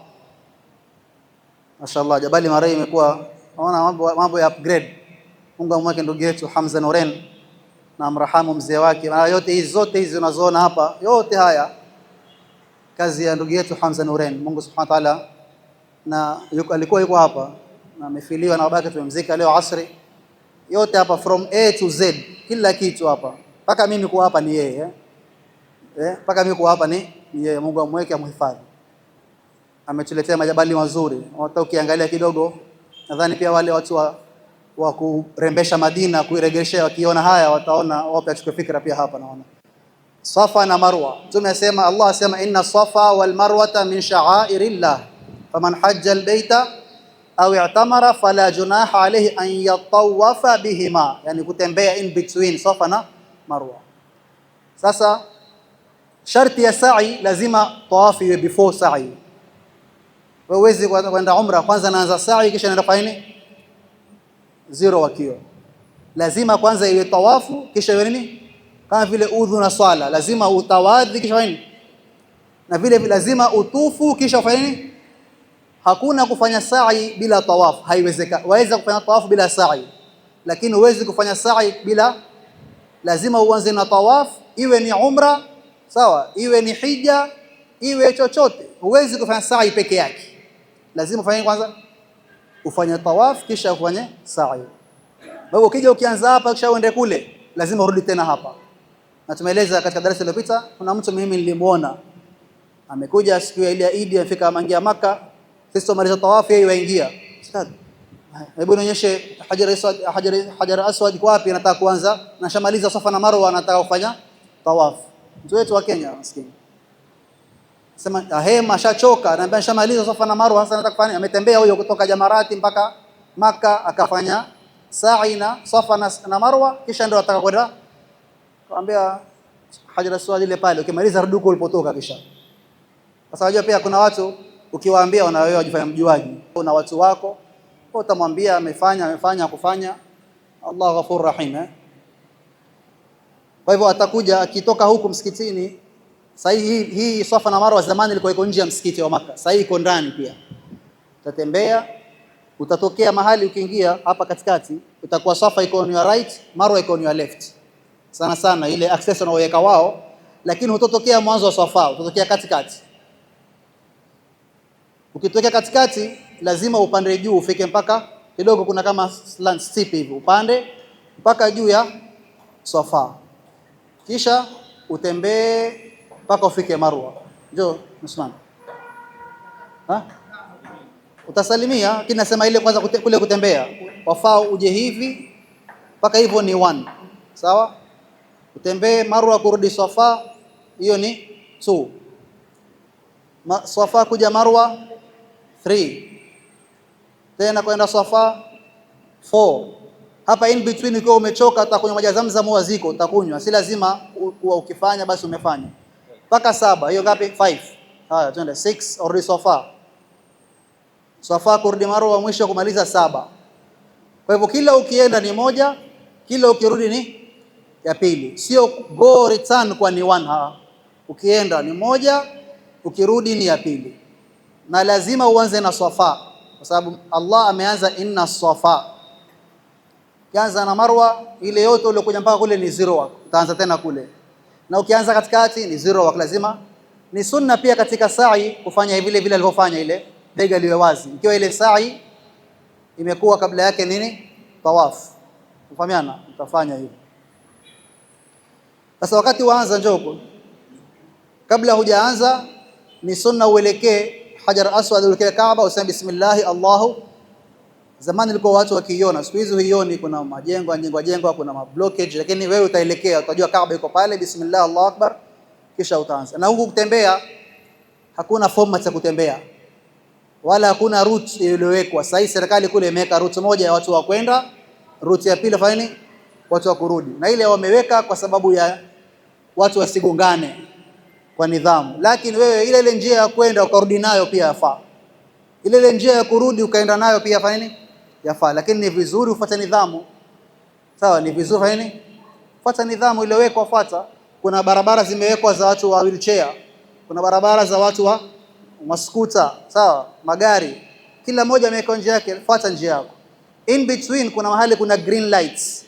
Mashaallah, jabali mara imekuwa naona mambo ya upgrade. Mungu amweke ndugu yetu Hamza Nuren na amrahamu mzee wake. Na yote hizi unazoona hapa, yote haya kazi ya ndugu yetu Hamza Nuren. Mungu Subhanahu wa Ta'ala, na alikuwa yuko hapa na amefiliwa na babake, tumemzika leo asri. Yote hapa from A to Z, kila kitu hapa. Paka mimi kuwa hapa ni yeye, paka mimi kuwa hapa ni yeye. Mungu amweke, amhifadhi. Ametuletea majabali mazuri. Hata ukiangalia kidogo, nadhani pia wale watu wa kurembesha Madina, kuiregeshea, wakiona haya wataona wapi achukue fikra pia hapa. Naona Safa na Marwa, Mtume asema, Allah asema inna Safa wal Marwata min sha'airillah faman hajja albayta au i'tamara fala junaha alayhi an yatawafa bihima, yani kutembea in between Safa na Marwa. Sasa sharti ya sa'i, lazima tawafu iwe before sa'i. Wewe huwezi kwenda umra kwanza naanza sa'i kisha naenda fanya nini? Zero wakio. Lazima kwanza iwe tawafu kisha iwe nini? Kama vile udhu na swala, lazima utawadhi kisha fanya nini? Na vile lazima utufu kisha ufanye nini? Hakuna kufanya sa'i bila tawafu, haiwezekani. Waweza kufanya tawafu bila sa'i, lakini huwezi kufanya sa'i bila, lazima uanze na tawafu, iwe ni umra, sawa, iwe ni hija, iwe chochote. Huwezi kufanya sa'i peke yake, lazima ufanye kwanza, ufanye tawafu kisha ufanye sa'i. Wewe ukija ukianza hapa kisha uende kule, lazima urudi tena hapa. Na tumeeleza katika darasa lililopita, kuna mtu mimi nilimuona amekuja siku ile ya Eid, afika amangia Maka, sisi tumaliza tawafu, yeye waingia, ustad, hebu nionyeshe hajar aswad kwa wapi, nataka kuanza, na shamaliza Safa na Marwa, nataka kufanya tawafu. Mtu wetu wa Kenya maskini sema hema shachoka, na shamaliza Safa na Marwa, sasa nataka kufanya. Ametembea huyo kutoka Jamarati mpaka Maka, akafanya sa'i na Safa na Marwa, kisha ndio ataka kwenda kaambia hajar aswad ile pale, ukimaliza rudi huko ulipotoka. Kisha sasa unajua pia kuna watu ukiwaambia wewe wajifanya mjuaji, una watu wako, utamwambia amefanya kufanya, Allah ghafur rahim. Kwa hivyo atakuja akitoka huku msikitini. Sasa hii Safa na Marwa zamani ilikuwa iko nje ya msikiti wa Makka, sasa iko ndani pia. Utatembea, utatokea mahali, ukiingia hapa katikati itakuwa Safa iko on your right, Marwa iko on your left. Sana sana ile access wanaoweka wao, lakini hutotokea mwanzo wa Safa, utatokea katikati. Ukitokea katikati lazima upande juu ufike mpaka kidogo, kuna kama slant steep hivi, upande mpaka juu ya Safa, kisha utembee mpaka ufike Marwa. Njoo Usman, utasalimia, lakini nasema ile kwanza kule kutembea wafaa uje hivi mpaka hivyo ni 1, sawa. Utembee Marwa kurudi Safa, hiyo ni 2. Safa kuja Marwa 3, tena kwenda Safa 4. Hapa in between ukiwa umechoka utakunywa maji ya Zamzam au ziko utakunywa, si lazima kuwa ukifanya basi umefanya mpaka 7. Hiyo ngapi? 5. Haya, twende 6 urudi Safa. Safa kurudi Marwa mwisho kumaliza 7. Kwa hivyo kila ukienda ni 1, kila ukirudi ni ya pili, sio go return kwa ni 1. Ukienda ni 1, ukirudi ni ya pili, na lazima uanze na Safa kwa sababu Allah ameanza inna Safa. Ukianza na Marwa ile yote uliokuja mpaka kule ni 0 wako, utaanza tena kule, na ukianza katikati ni 0 wako. Lazima ni sunna pia katika sa'i kufanya vile vile alivyofanya ile bega liwe wazi, ikiwa ile sa'i imekuwa kabla yake nini tawaf, ufahamiana, utafanya hivyo. Sasa wakati waanza njoko, kabla hujaanza ni sunna uelekee Hajar Aswad, uelekee Kaaba, useme bismillah Allahu. Zamani ilikuwa watu wakiiona, siku hizi huioni, kuna majengo, kuna mablockage, lakini wewe utaelekea, utajua Kaaba iko pale, bismillah Allahu akbar, kisha utaanza. Na huku kutembea hakuna format ya kutembea wala hakuna route iliyowekwa. Sasa serikali kule imeweka route moja ya watu wa kwenda, route ya pili fanya nini, watu wa kurudi, na ile wameweka kwa sababu ya watu wasigongane kwa nidhamu. Lakini wewe ile njia ya kwenda ukarudi nayo pia yafaa, ile njia ya kurudi ukaenda nayo pia fanya nini, yafaa. Lakini ni vizuri ufuate nidhamu, sawa, ni vizuri fanya nini, fuata nidhamu iliyowekwa, fuata. Kuna barabara zimewekwa za watu wa wheelchair, kuna barabara za watu wa maskuta, sawa, magari, kila moja ameweka njia yake, fuata njia yako. In between kuna mahali kuna green lights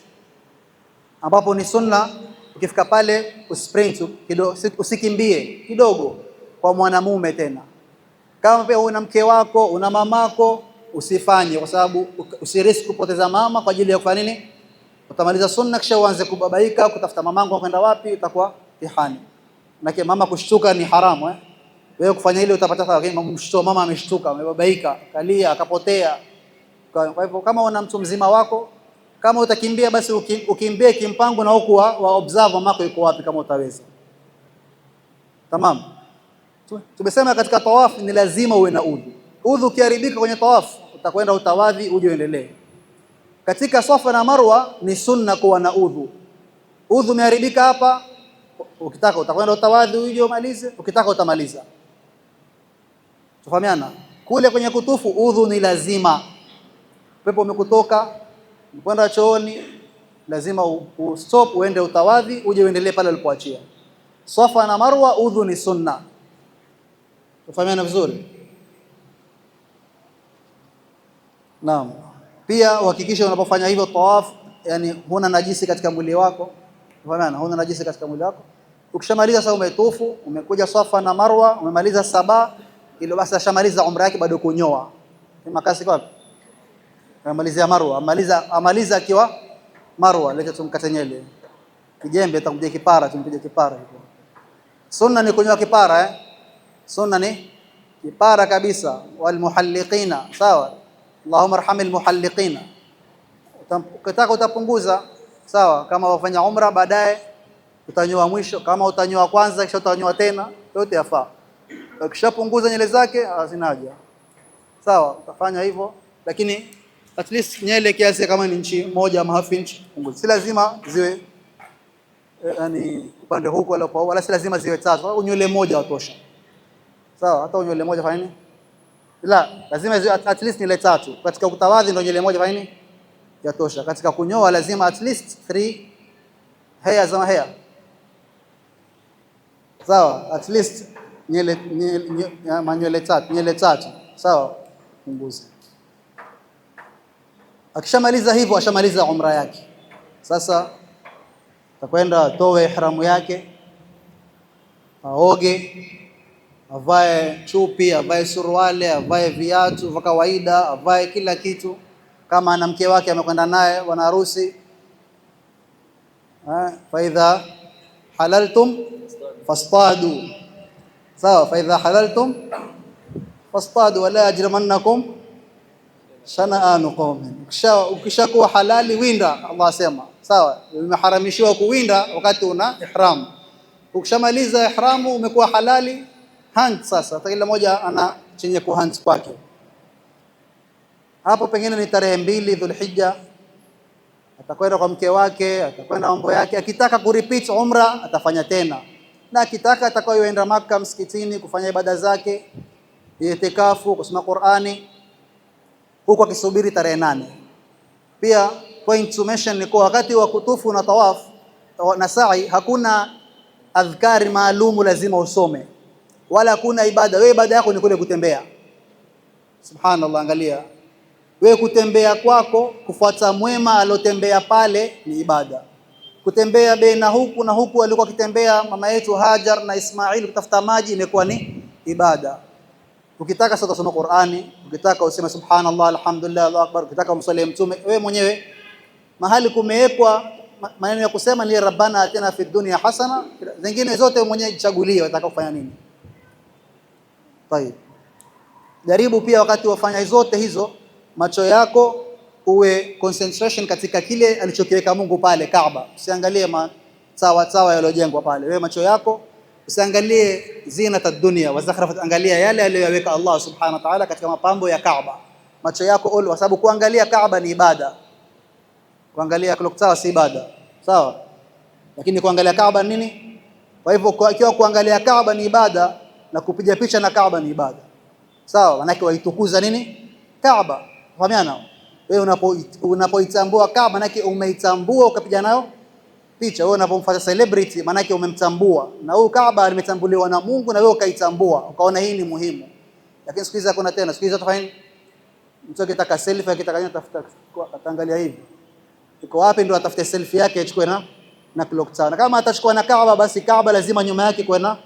ambapo ni sunna ukifika pale usprint kidogo, usikimbie kidogo kwa mwanamume. Tena kama pia una mke wako, una mamako, usifanye, kwa sababu usirisk kupoteza mama kwa ajili ya kufanya nini, utamaliza sunna kisha uanze kubabaika kutafuta mamangu kwenda wapi, utakuwa tihani. Na mama kushtuka ni haramu wewe kufanya ile utapata sawa, lakini mshtuko, mama ameshtuka, amebabaika, kalia, akapotea. Kwa hivyo kama una mtu mzima wako, kama utakimbia basi ukimbie kimpango, na huku wa observe mamako yuko wapi kama utaweza. Tamam. Tumesema katika tawaf ni lazima uwe na udhu. Udhu ukiharibika kwenye tawaf utakwenda utawadhi uje uendelee. Katika Safa na Marwa ni sunna kuwa na udhu. Udhu umeharibika hapa, ukitaka utakwenda utawadhi uje umalize, ukitaka utamaliza. Tufahamiana? Kule kwenye kutufu udhu ni lazima. Pepo umekutoka, umekwenda chooni, lazima stop uende utawadhi uje uendelee pale ulipoachia. Safa na Marwa udhu ni sunna. Tufahamiana vizuri? Naam. Pia uhakikishe unapofanya hivyo tawaf, yani huna najisi katika mwili wako. Tufahamiana, huna najisi katika mwili wako. Ukishamaliza sasa umetufu, umekuja Safa na Marwa, umemaliza saba, ile basi ashamaliza umra yake, bado kunyoa. Ni makasi kwa amalizia Marwa, amaliza akiwa Marwa, leta tumkate nyele. Kijembe atakuja kipara, tumpiga kipara hivyo. Sunna ni kunyoa kipara Sunna ni kipara kabisa. Wal muhalliqina, sawa. Allahumma arhamil muhalliqina. Ukitaka utapunguza, sawa, kama wafanya umra baadaye utanyoa mwisho, kama utanyoa kwanza kisha utanyoa tena, yote yafaa. Ukishapunguza nywele zake hazina haja, sawa, utafanya hivyo, lakini at least nywele kiasi kama ni inchi moja ama half inch punguza. Si lazima ziwe yani upande huko wala si lazima ziwe 3, au nywele moja watosha, sawa. Hata nywele moja fanya nini, la lazima ziwe at least nywele 3. Katika kutawadhi ndio nywele moja fanya nini yatosha. Katika kunyoa lazima at least 3 hairs ama hair, sawa, at least nywele tatu, sawa, punguza. Akishamaliza hivyo ashamaliza umra yake. Sasa atakwenda atoe ihramu yake, aoge, avae chupi, avae suruali, avae viatu vya kawaida, avae kila kitu. Kama ana mke wake amekwenda naye bwana harusi, fa idha halaltum fastadu, sawa, fa idha halaltum fastadu wala yajrimannakum shana'anu qaumin. Ukishakuwa halali winda, Allah asema, sawa, umeharamishiwa kuwinda wakati una ihram. Ukishamaliza ihramu umekuwa halali, hunt sasa. Kila mmoja ana chenye kuhunt kwake. Hapo pengine ni tarehe 2 Dhulhijja, atakwenda kwa mke wake, atakwenda mambo yake. Akitaka kurepeat umra atafanya tena, na akitaka atakayoenda Makkah msikitini kufanya ibada zake, itikafu, kusoma Qur'ani, huko akisubiri tarehe 8. Pia point to mention ni kwa wakati wa kutufu na tawaf na sa'i hakuna adhkari maalumu lazima usome, wala hakuna ibada. Wewe ibada yako ni kule kutembea. Subhanallah, angalia wewe, kutembea kwako kufuata mwema alotembea pale ni ibada. Kutembea baina huku na huku alikuwa kitembea mama yetu Hajar na Ismail kutafuta maji imekuwa ni ibada. Ukitaka sasa kusoma Qur'ani, ukitaka useme subhanallah, alhamdulillah, Allahu akbar, ukitaka umsalie mtume, wewe mwenyewe mahali kumewekwa maneno ya kusema ni rabbana atina fid dunya hasana, zingine zote mwenyewe jichagulie unataka kufanya nini. Tayeb, jaribu pia wakati wafanya zote hizo, macho yako uwe concentration katika kile alichokiweka Mungu pale Kaaba. Usiangalie sawa yaliyojengwa pale. Wewe macho yako usiangalie zinata dunia wa zakhrafat, angalia yale aliyoweka Allah subhanahu wa ta'ala katika mapambo ya Kaaba. Macho yako kwa sababu kuangalia Kaaba ni ibada. Kuangalia clock tower si ibada, sawa, lakini kuangalia Kaaba nini? Kwa hivyo ikiwa kuangalia Kaaba ni ibada na kupiga picha na Kaaba ni ibada, sawa, manake waitukuza nini? Kaaba. Fahamiana? Wewe unapoitambua Kaaba manake umeitambua ukapiga nayo picha. Wewe unapomfuata celebrity manake umemtambua, na huyu Kaaba limetambuliwa na Mungu na wewe ukaitambua, ukaona hii ni muhimu. Lakini siku hizi hakuna tena. Siku hizi utafanya mtu akitaka selfie, akitaka nini, tafuta ataangalia hivi iko wapi, ndio atafute selfie yake achukue na clock tower. Na kama atachukua na Kaaba, basi Kaaba lazima nyuma yake kuwe na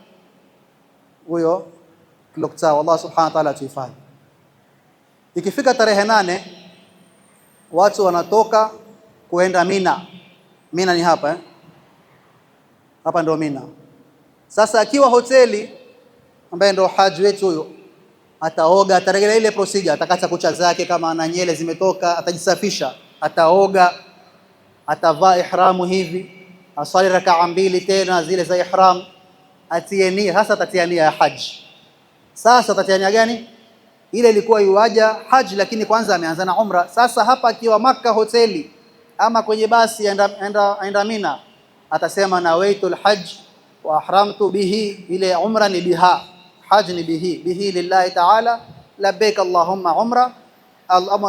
huyo clock tower. Allah subhanahu wa ta'ala tuhifadhi. Ikifika tarehe 8 watu wanatoka kuenda Mina. Mina ni hapa hapa ndio Mina. Sasa akiwa hoteli, ambaye ndio haji wetu huyo, ataoga, atarejelea ile procedure, atakata kucha zake, kama ana nywele zimetoka atajisafisha, ataoga, atavaa ihramu hivi, asali rakaa 2 tena zile za ihram, atie nia. Hasa atatia nia ya haji. Sasa atatia nia gani? Ile ilikuwa yuaja haji, lakini kwanza ameanza na umra. Sasa hapa akiwa Makkah hoteli ama kwenye basi enda Mina, atasema nawaitul hajj wa ahramtu bihi. Ile umra ni biha, hajj ni bihi lillahi ta'ala, labbaik allahumma umra,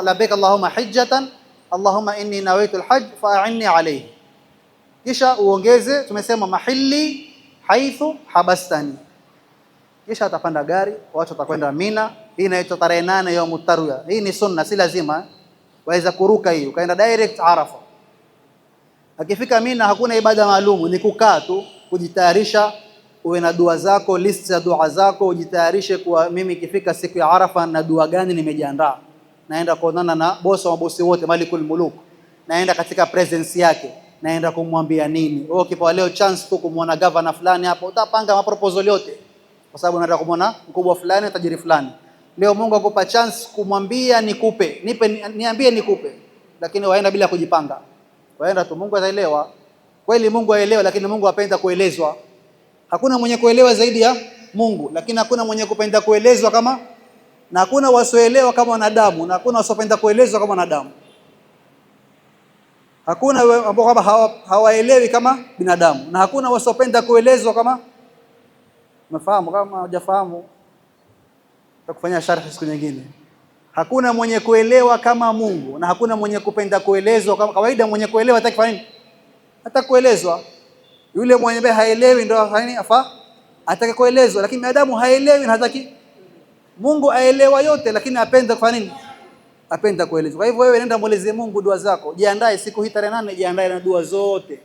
labbaik allahumma hijjatan, allahumma inni nawaitul hajj fa'inni alayhi. Kisha uongeze, tumesema mahilli haithu habastani. Kisha atapanda gari, watu watakwenda Mina. Hii inaitwa tarehe 8 ya Mutarwiya. Hii ni sunna, si lazima waweza kuruka hii ukaenda direct Arafa. Akifika Mina hakuna ibada maalumu, ni kukaa tu, kujitayarisha, uwe na dua zako, list ya dua zako, ujitayarishe kwa mimi ikifika siku ya Arafa na dua gani nimejiandaa. Naenda kuonana na bosi wa mabosi wote, Malikul Muluk. Naenda katika presence yake, naenda kumwambia nini. Wewe ukipewa leo chance tu kumuona governor fulani hapo, utapanga maproposal yote, kwa sababu unataka kumuona mkubwa fulani, tajiri fulani. Leo Mungu akupa chance kumwambia nikupe, niambie nikupe, lakini waenda bila kujipanga. Waenda tu, Mungu ataelewa. Kweli Mungu aelewa, lakini Mungu apenda kuelezwa. Hakuna mwenye kuelewa zaidi ya Mungu, lakini hakuna mwenye kupenda kuelezwa kama, na hakuna wasioelewa kama wanadamu, na hakuna wasiopenda kuelezwa kama wanadamu. Hakuna ambao kama hawaelewi kama binadamu, na hakuna wasiopenda kuelezwa kama. Umefahamu? Kama hujafahamu takufanya sharhi siku nyingine. Hakuna mwenye kuelewa kama Mungu na hakuna mwenye kupenda kuelezwa kama kawaida. Mwenye kuelewa hataki kufanya nini? Hataki kuelezwa. Yule mwenye haelewi ndio afanye nini? Atake kuelezwa. Lakini binadamu haelewi na hataki. Mungu aelewa yote, lakini apenda kufanya nini? Apenda kuelezwa. Kwa hivyo wewe nenda mueleze Mungu dua zako, jiandae siku hii tarehe 8, jiandae na dua zote.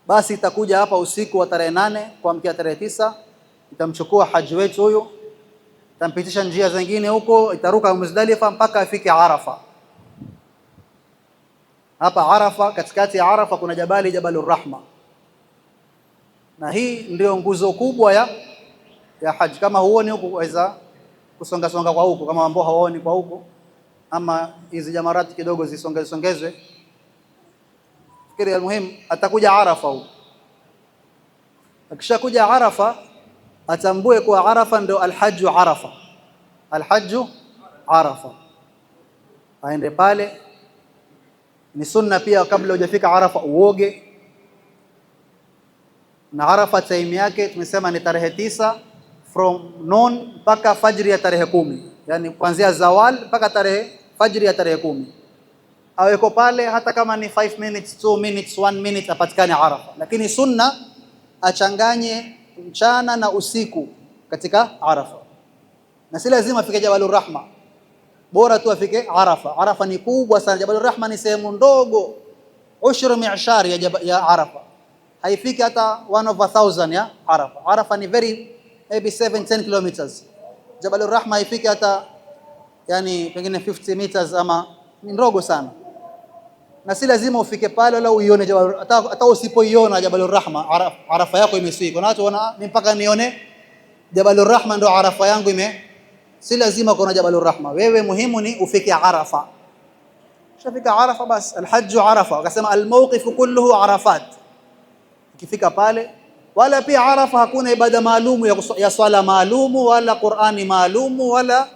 Basi itakuja hapa usiku wa tarehe 8 kuamkia tarehe 9, itamchukua haji wetu huyu, itampitisha njia zingine huko, itaruka Muzdalifa mpaka afike Arafa. Hapa Arafa, katikati ya Arafa kuna Jabalur Rahma, na hii ndio nguzo kubwa ya haji. Kama huoni huko waweza kusonga songa kwa huko, kama ambao hawaoni kwa huko, ama hizi jamarati kidogo zisongezwe. Fikiri almuhimu atakuja Arafa huko. Akishakuja Arafa atambue kwa Arafa ndio alhajju Arafa. Alhajju Arafa. Aende pale. Ni sunna pia kabla hujafika Arafa uoge. Na Arafa time yake tumesema ni tarehe 9 from noon mpaka fajri ya tarehe 10. Yani kuanzia zawal mpaka fajri ya tarehe 10. Aweko pale hata kama ni 5 minutes, 2 minutes, 1 minute apatikane Arafa. Lakini sunna achanganye mchana na usiku katika Arafa. Na si lazima afike Jabalur Rahma. Bora tu afike Arafa. Arafa ni kubwa sana. Jabalur Rahma ni sehemu ndogo. Ushru mi'shar ya Arafa. Haifiki hata 1/1000 ya Arafa. Arafa ni maybe 7-10 kilometers. Jabalur Rahma haifiki hata yani pengine 50 meters, ama ni ndogo sana. Na si lazima ufike pale wala uione hata usipoiona Jabalur Rahma Arafa yako imeswika. Kuna watu wana mpaka nione Jabalur Rahma ndo Arafa yangu si lazima kuna Jabalur Rahma. Wewe muhimu ni ufike Arafa. Shafika Arafa bas, alhajju Arafa. Wakasema almawqifu kulluhu Arafat. Ukifika pale, wala pia Arafa hakuna ibada maalumu ya swala maalumu wala Qur'ani maalumu, wala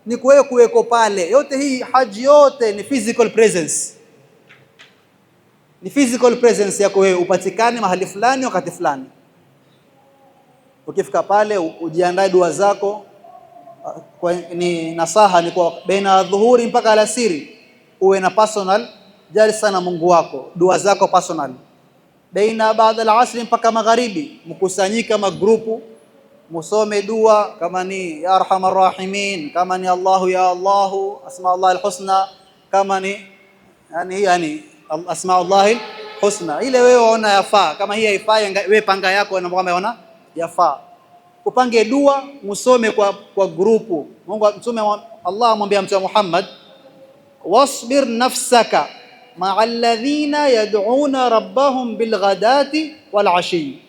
ni kuweko pale. Yote hii haji yote ni physical presence. Ni physical presence yako wewe upatikane mahali fulani wakati fulani. Ukifika pale ujiandae dua zako. Ni nasaha ni kwa baina dhuhuri mpaka alasiri uwe na personal jalsa na Mungu wako, dua zako personal. Baina baada al-asri mpaka magharibi mkusanyika magrupu, musome dua kama ni ya arhamar rahimin, kama ni Allahu ya Allahu, asma Allah al-husna, kama ni yani asma Allah al-husna. Ile wewe waona yafaa, kama hii haifai wewe panga yako na kwamba waona yafaa. Upange dua, musome kwa grupu. Mungu mtume Allah amwambia Mtume Muhammad, wasbir nafsaka ma'a alladhina yad'una rabbahum bilghadati wal ashi.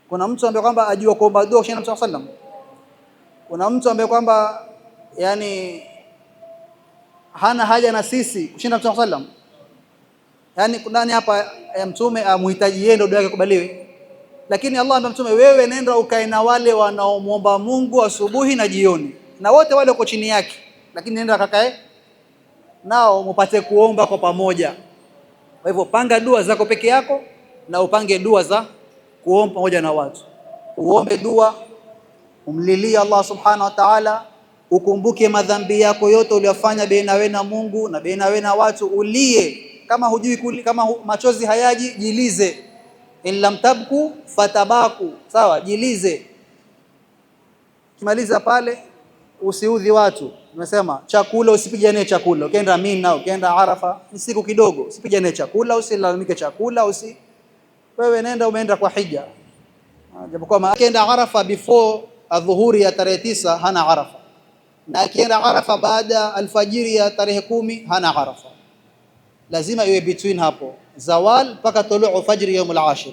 Kuna mtu ambaye kwamba ajua kuomba dua kwa Mtume sallam. Kuna mtu ambaye kwamba yani hana haja na sisi kushinda Mtume sallam. Yani nani hapa mtume amhitaji yeye ndio dua yake kubaliwe? Lakini Allah amemwambia mtume, wewe nenda ukae na wale wanaomwomba Mungu asubuhi na jioni, na wote wale wako chini yake, lakini nenda kakae nao mpate kuomba kwa pamoja. Kwa hivyo panga dua zako peke yako na upange dua za kuomba pamoja na watu. Uombe dua, umlilie Allah subhanahu wa ta'ala, ukumbuke madhambi yako yote uliyofanya baina wewe na Mungu na baina wewe na watu, ulie. Kama hujui kama machozi hayaji, jilize. In lam tabku fatabaku, sawa, jilize. Kimaliza pale usiudhi watu. Nimesema chakula usipigane chakula. Ukienda Mina, ukienda Arafa, ni siku kidogo, usipigane chakula, usilalamike chakula, wewe nenda umeenda kwa hija. Japokuwa akienda Arafa before adhuhuri ya tarehe 9 hana Arafa. Na akienda Arafa baada alfajiri ya tarehe 10 hana Arafa. Lazima iwe between hapo. Zawal mpaka tuluu fajri yaumul ashir.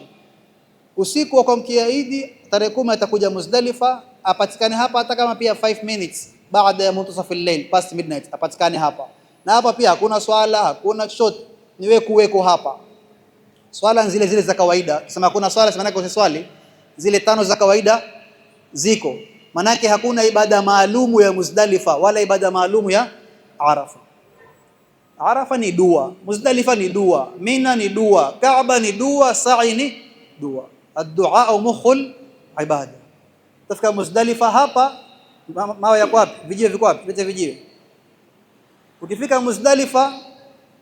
Usiku wa kuamkia Idi tarehe 10 atakuja Muzdalifa, apatikane hapa hata kama pia 5 minutes baada ya muntasaf al-layl, past midnight apatikane hapa. Na hapa pia hakuna swala, hakuna chochote, ni wewe kuweko hapa. Swala zile za kawaida. Sema hakuna swala, sema nako swali zile 5 za kawaida ziko. Manake hakuna ibada maalumu ya Muzdalifa wala ibada maalumu ya Arafa. Arafa ni dua, Muzdalifa ni dua, Mina ni dua, Kaaba ni dua, Sa'i ni dua. Ad-du'a mukhul ibada. Tafika Muzdalifa hapa Mawe yako wapi? Vijiwe viko wapi? Vite vijiwe. Ukifika Muzdalifa,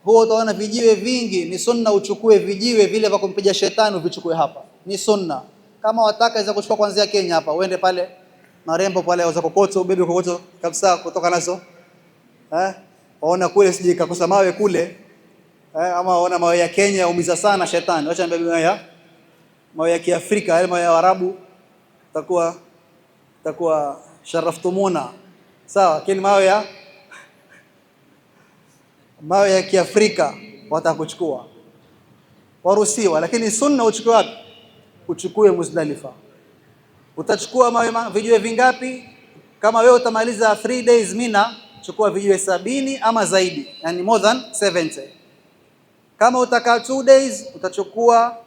huo utaona vijiwe vingi. Ni sunna uchukue vijiwe vile vya kumpiga shetani, uvichukue hapa, ni sunna. Kama wataka waweza kuchukua kuanzia Kenya hapa, uende pale Marembo pale, waweza kokoto, ubebe kokoto kabisa kutoka nazo, waona kule sije kakosa mawe kule, ama waona mawe ya Kenya yaumiza sana shetani, acha mbebe mawe ya Kiafrika, yale mawe ya Arabu, takuwa sharaftumuna, sawa. Lakini mawe ya Kiafrika watakuchukua, waruhusiwa. Lakini sunna uchukue wapi? Uchukue Muzdalifa. Utachukua mawe vijiwe vingapi? Kama wewe utamaliza 3 days Mina, chukua vijiwe 70 ama zaidi, yani more than 70. Kama utakaa 2 days utachukua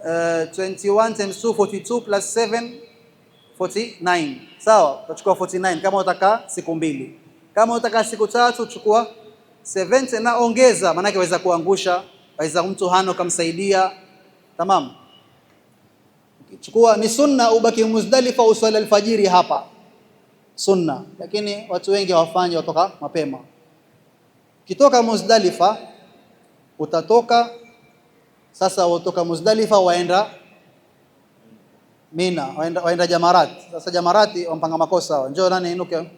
21 times 2 42 plus 7 49, sawa. Utachukua 49 kama utakaa siku 2. Kama utakaa siku 3 chukua 70 na ongeza, maana yake waweza kuangusha, waweza mtu hano kumsaidia. Tamam. Chukua, ni sunna ubaki Muzdalifa uswali alfajiri hapa, sunna. Lakini watu wengi hawafanyi, watoka mapema. Kitoka Muzdalifa utatoka sasa, utoka Muzdalifa waenda Mina, waenda Jamarati. Sasa Jamarati wampanga makosa. Njoo nani inuke,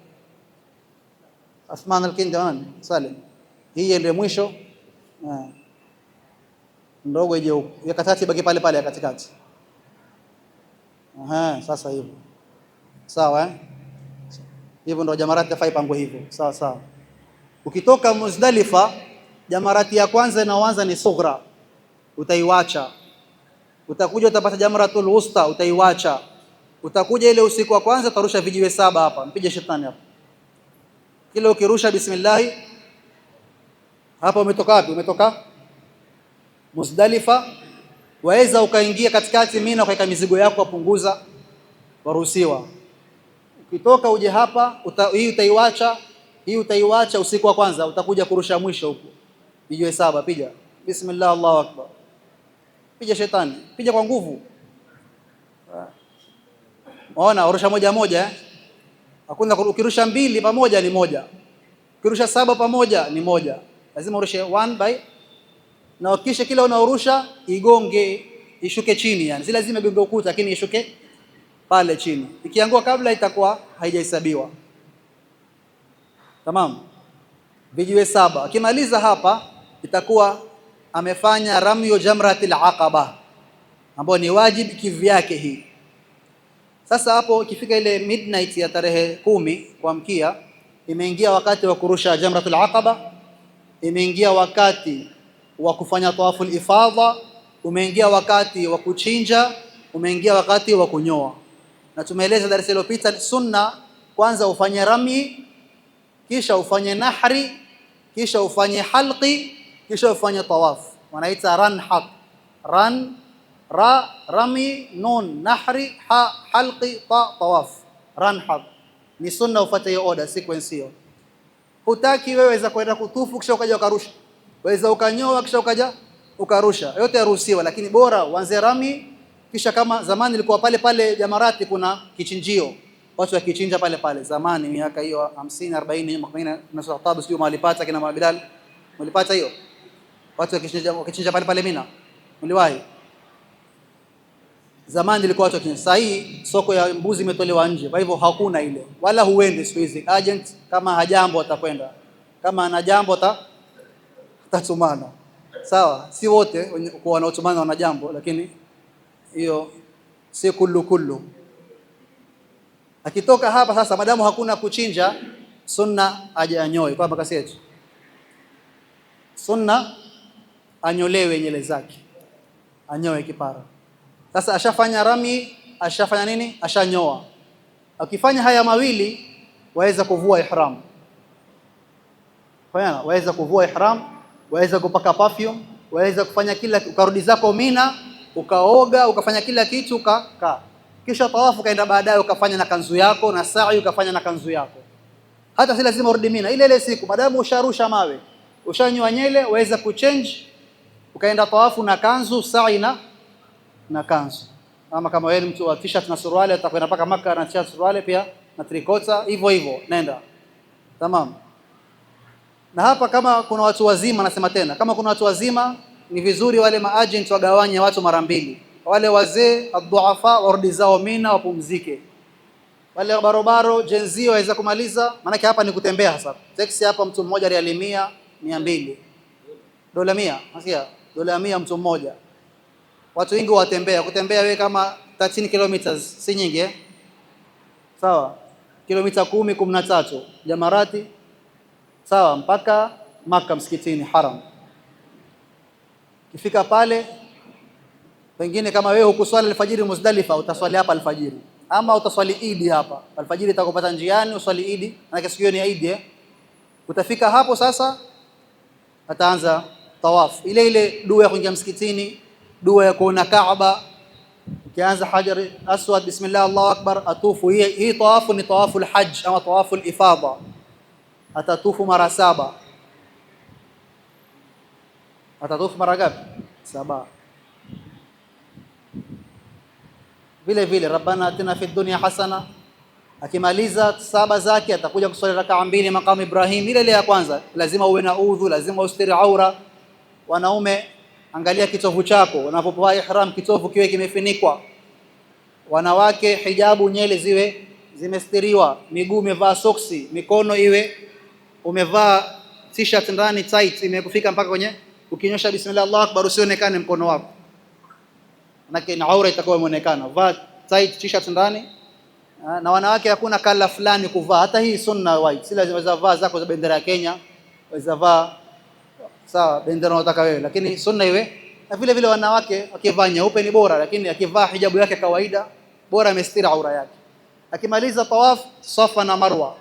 Athman al-Kindi nani Salim, hii ndio mwisho ndogo ije huko ya katikati, baki pale pale ya katikati. Sasa hivyo sawa, hivyo ndio Jamarati afai pangwe hivyo, sawa sawa. Ukitoka Muzdalifa, Jamarati ya kwanza inaanza ni sughra, utaiwacha. Utakuja utapata Jamratul Wusta, utaiwacha. Utakuja ile usiku wa kwanza utarusha vijiwe 7 hapa, mpige shetani hapa. Kile ukirusha bismillah, hapa umetoka wapi? Umetoka Muzdalifa, waweza ukaingia katikati Mina ukaika mizigo yako, wapunguza, waruhusiwa. Ukitoka uje hapa, hii utaiwacha, hii utaiwacha usiku wa kwanza, utakuja kurusha mwisho huko. Vijiwe 7 piga. Bismillah, Allahu Akbar. Piga shetani, piga kwa nguvu. Waona urusha moja moja, hakuna ukirusha 2 pamoja ni moja. Ukirusha 7 pamoja ni moja. Lazima urushe 1 by, na ukisha kila unaurusha igonge, ishuke chini, yani si lazima igonge ukuta, lakini ishuke pale chini. Ikiangua kabla itakuwa haijahesabiwa. Tamam. Vijiwe 7. Akimaliza hapa itakuwa amefanya ramyo jamratil aqaba, ambayo ni wajibu kivyake hii. Sasa hapo ikifika ile midnight ya tarehe 10 kuamkia, imeingia wakati wa kurusha jamratul aqaba, imeingia wakati wa kufanya tawaful ifadha, umeingia wakati wa kuchinja, umeingia wakati wa kunyoa. Na tumeeleza darasa iliyopita, sunna kwanza ufanye rami, kisha ufanye nahri, kisha ufanye halqi, kisha ufanye tawaf. Wanaita ranhat, ran ra rami nun nahri ha halqi ta tawaf. Ranhat ni sunna, ufuate hiyo order, sequence hiyo. Hutaki wewe waweza kwenda kutufu kisha ukaja ukarusha, waweza ukanyoa kisha ukaja ukarusha, yote yaruhusiwa, lakini bora uanze rami, kisha kama zamani ilikuwa pale pale Jamarati kuna kichinjio, watu wakichinja pale pale zamani, miaka hiyo 50 40 nyuma, na sahabu sio malipata kina Mabilal, mlipata hiyo watu wakichinja pale pale Mina, mliwahi? Zamani ilikuwa watu wakichinja. Sasa hii soko ya mbuzi imetolewa nje, kwa hivyo hakuna ile, wala huende siku hizi. Agent kama hajambo atakwenda, kama ana jambo atatumana, sawa. Si wote kwa wanaotumana wana jambo, lakini hiyo si kullu. Akitoka hapa sasa, madamu hakuna kuchinja, sunna aje anyoe kwa makasi yetu, sunna anyolewe nywele zake, anyoe kipara. Sasa ashafanya rami, ashafanya nini? Ashanyoa. Ukifanya haya mawili, waweza kuvua ihram. Fanya, waweza kuvua ihram, waweza kupaka perfume, waweza kufanya kila, ukarudi zako Mina, ukaoga, ukafanya kila kitu, ukakaa. Kisha tawafu kaenda baadaye ukafanya na kanzu yako, na sa'i ukafanya na kanzu yako. Hata si lazima urudi Mina ile siku, madamu usharusha mawe, ushanyoa nywele, waweza kuchange ukaenda tawafu na kanzu, sa'i na kanzu. Ama kama wewe mtu wa t-shirt na suruali utakwenda paka Maka na t-shirt suruali pia na 3/4 hivyo hivyo, nenda tamam. Na hapa kama kuna watu wazima, nasema tena, kama kuna watu wazima ni vizuri wale maagent wagawanye watu mara mbili. Wale wazee adhuafa warudi zao Mina wapumzike. Wale barobaro jenzi waweza kumaliza, maana hapa ni kutembea hasa. Taxi hapa mtu mmoja riali 100, 200. Dola 100, nasikia? Dola 100 mtu mmoja. Watu wengi watembea, kutembea wewe kama 13 kilometers si nyingi Sawa? Kilomita 10, 13 Jamarati. Sawa, mpaka Maka msikitini Haram. Kifika pale pengine kama wewe hukuswali alfajiri Muzdalifa, utaswali hapa alfajiri. Ama utaswali Idi hapa. Alfajiri itakupata njiani uswali Idi, maana siku hiyo ni Idi Utafika hapo sasa ataanza tawaf. Ile dua ya kuingia msikitini, dua ya kuona Kaaba. Ukianza Hajar Aswad, bismillah Allahu akbar, atufu. Hii tawafu ni tawafu al-hajj ama tawafu al-ifadha. Atatufu mara 7. Atatufu mara ngapi? 7. Vile vile rabbana atina fid dunya hasana. Akimaliza 7 zake atakuja kuswali rakaa 2 makamu Ibrahim. Ile ya kwanza lazima uwe na udhu, lazima ustiri aura. Wanaume, angalia kitovu chako unapopoa ihram, kitovu kiwe kimefunikwa. Wanawake, hijabu, nyele ziwe zimestiriwa, miguu umevaa soksi, mikono iwe umevaa t-shirt ndani tight imekufika mpaka kwenye, ukinyosha bismillah Allahu akbar usionekane mkono wako, manake na aura itakuwa imeonekana. Vaa tight t-shirt ndani. Na wanawake hakuna kala fulani kuvaa, hata hii sunna white, si lazima vaa zako za bendera ya Kenya, waweza vaa sawa bendera unataka wewe, lakini sunna iwe. Na vile vile wanawake wakivaa nyeupe ni bora, lakini akivaa hijabu yake kawaida bora amestiri aura yake. Akimaliza tawaf, Safa na Marwa,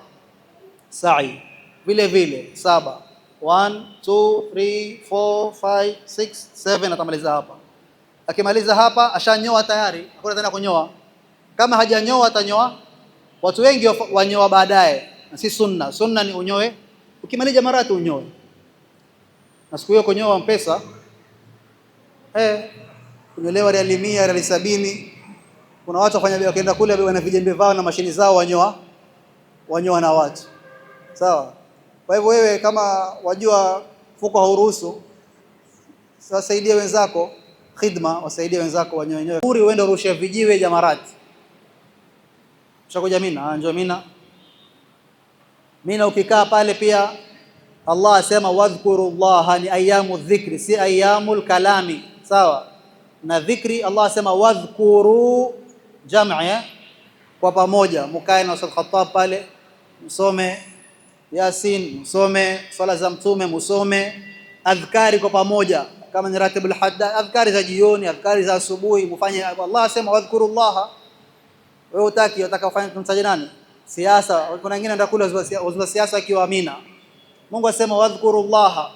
sa'i vile vile 7. 1 2 3 4 5 6 7 atamaliza hapa. Akimaliza hapa ashanyoa tayari, hakuna tena kunyoa. Kama hajanyoa atanyoa. Watu wengi wanyoa baadaye, na si sunna. Sunna ni unyoe ukimaliza marati unyoe. Na siku hiyo kunyoa mpesa kunyolewa riali 100, riali 70. Kuna watu wafanya wakaenda kule wana vijembe vao na mashini zao wanyoa na watu. Sawa? Kwa hivyo wewe kama wajua fuko hauruhusu, sasa saidia wenzako khidma, wasaidie wenzako wanyoe. Uri uende urushe vijiwe Jamarati. Ushakuja Mina, njoo Mina. Mina ukikaa pale pia Allah asema wadhkurullaha, ni ayamu dhikri, si ayamul kalami. Sawa? Na dhikri Allah asema wadhkuru jam'a kwa pamoja. Mkae na Ustadh Khattab pale, msome Yasin, msome swala za Mtume, msome adhkari kwa pamoja, kama ni ratibul hadda, adhkari za jioni, adhkari za asubuhi, mfanye. Allah asema wadhkurullaha. Wewe unataka ufanye tumtaje nani? Siasa. Kuna wengine ndio kule wazua siasa akiwa Mina. Mungu asema wadhkurullaha.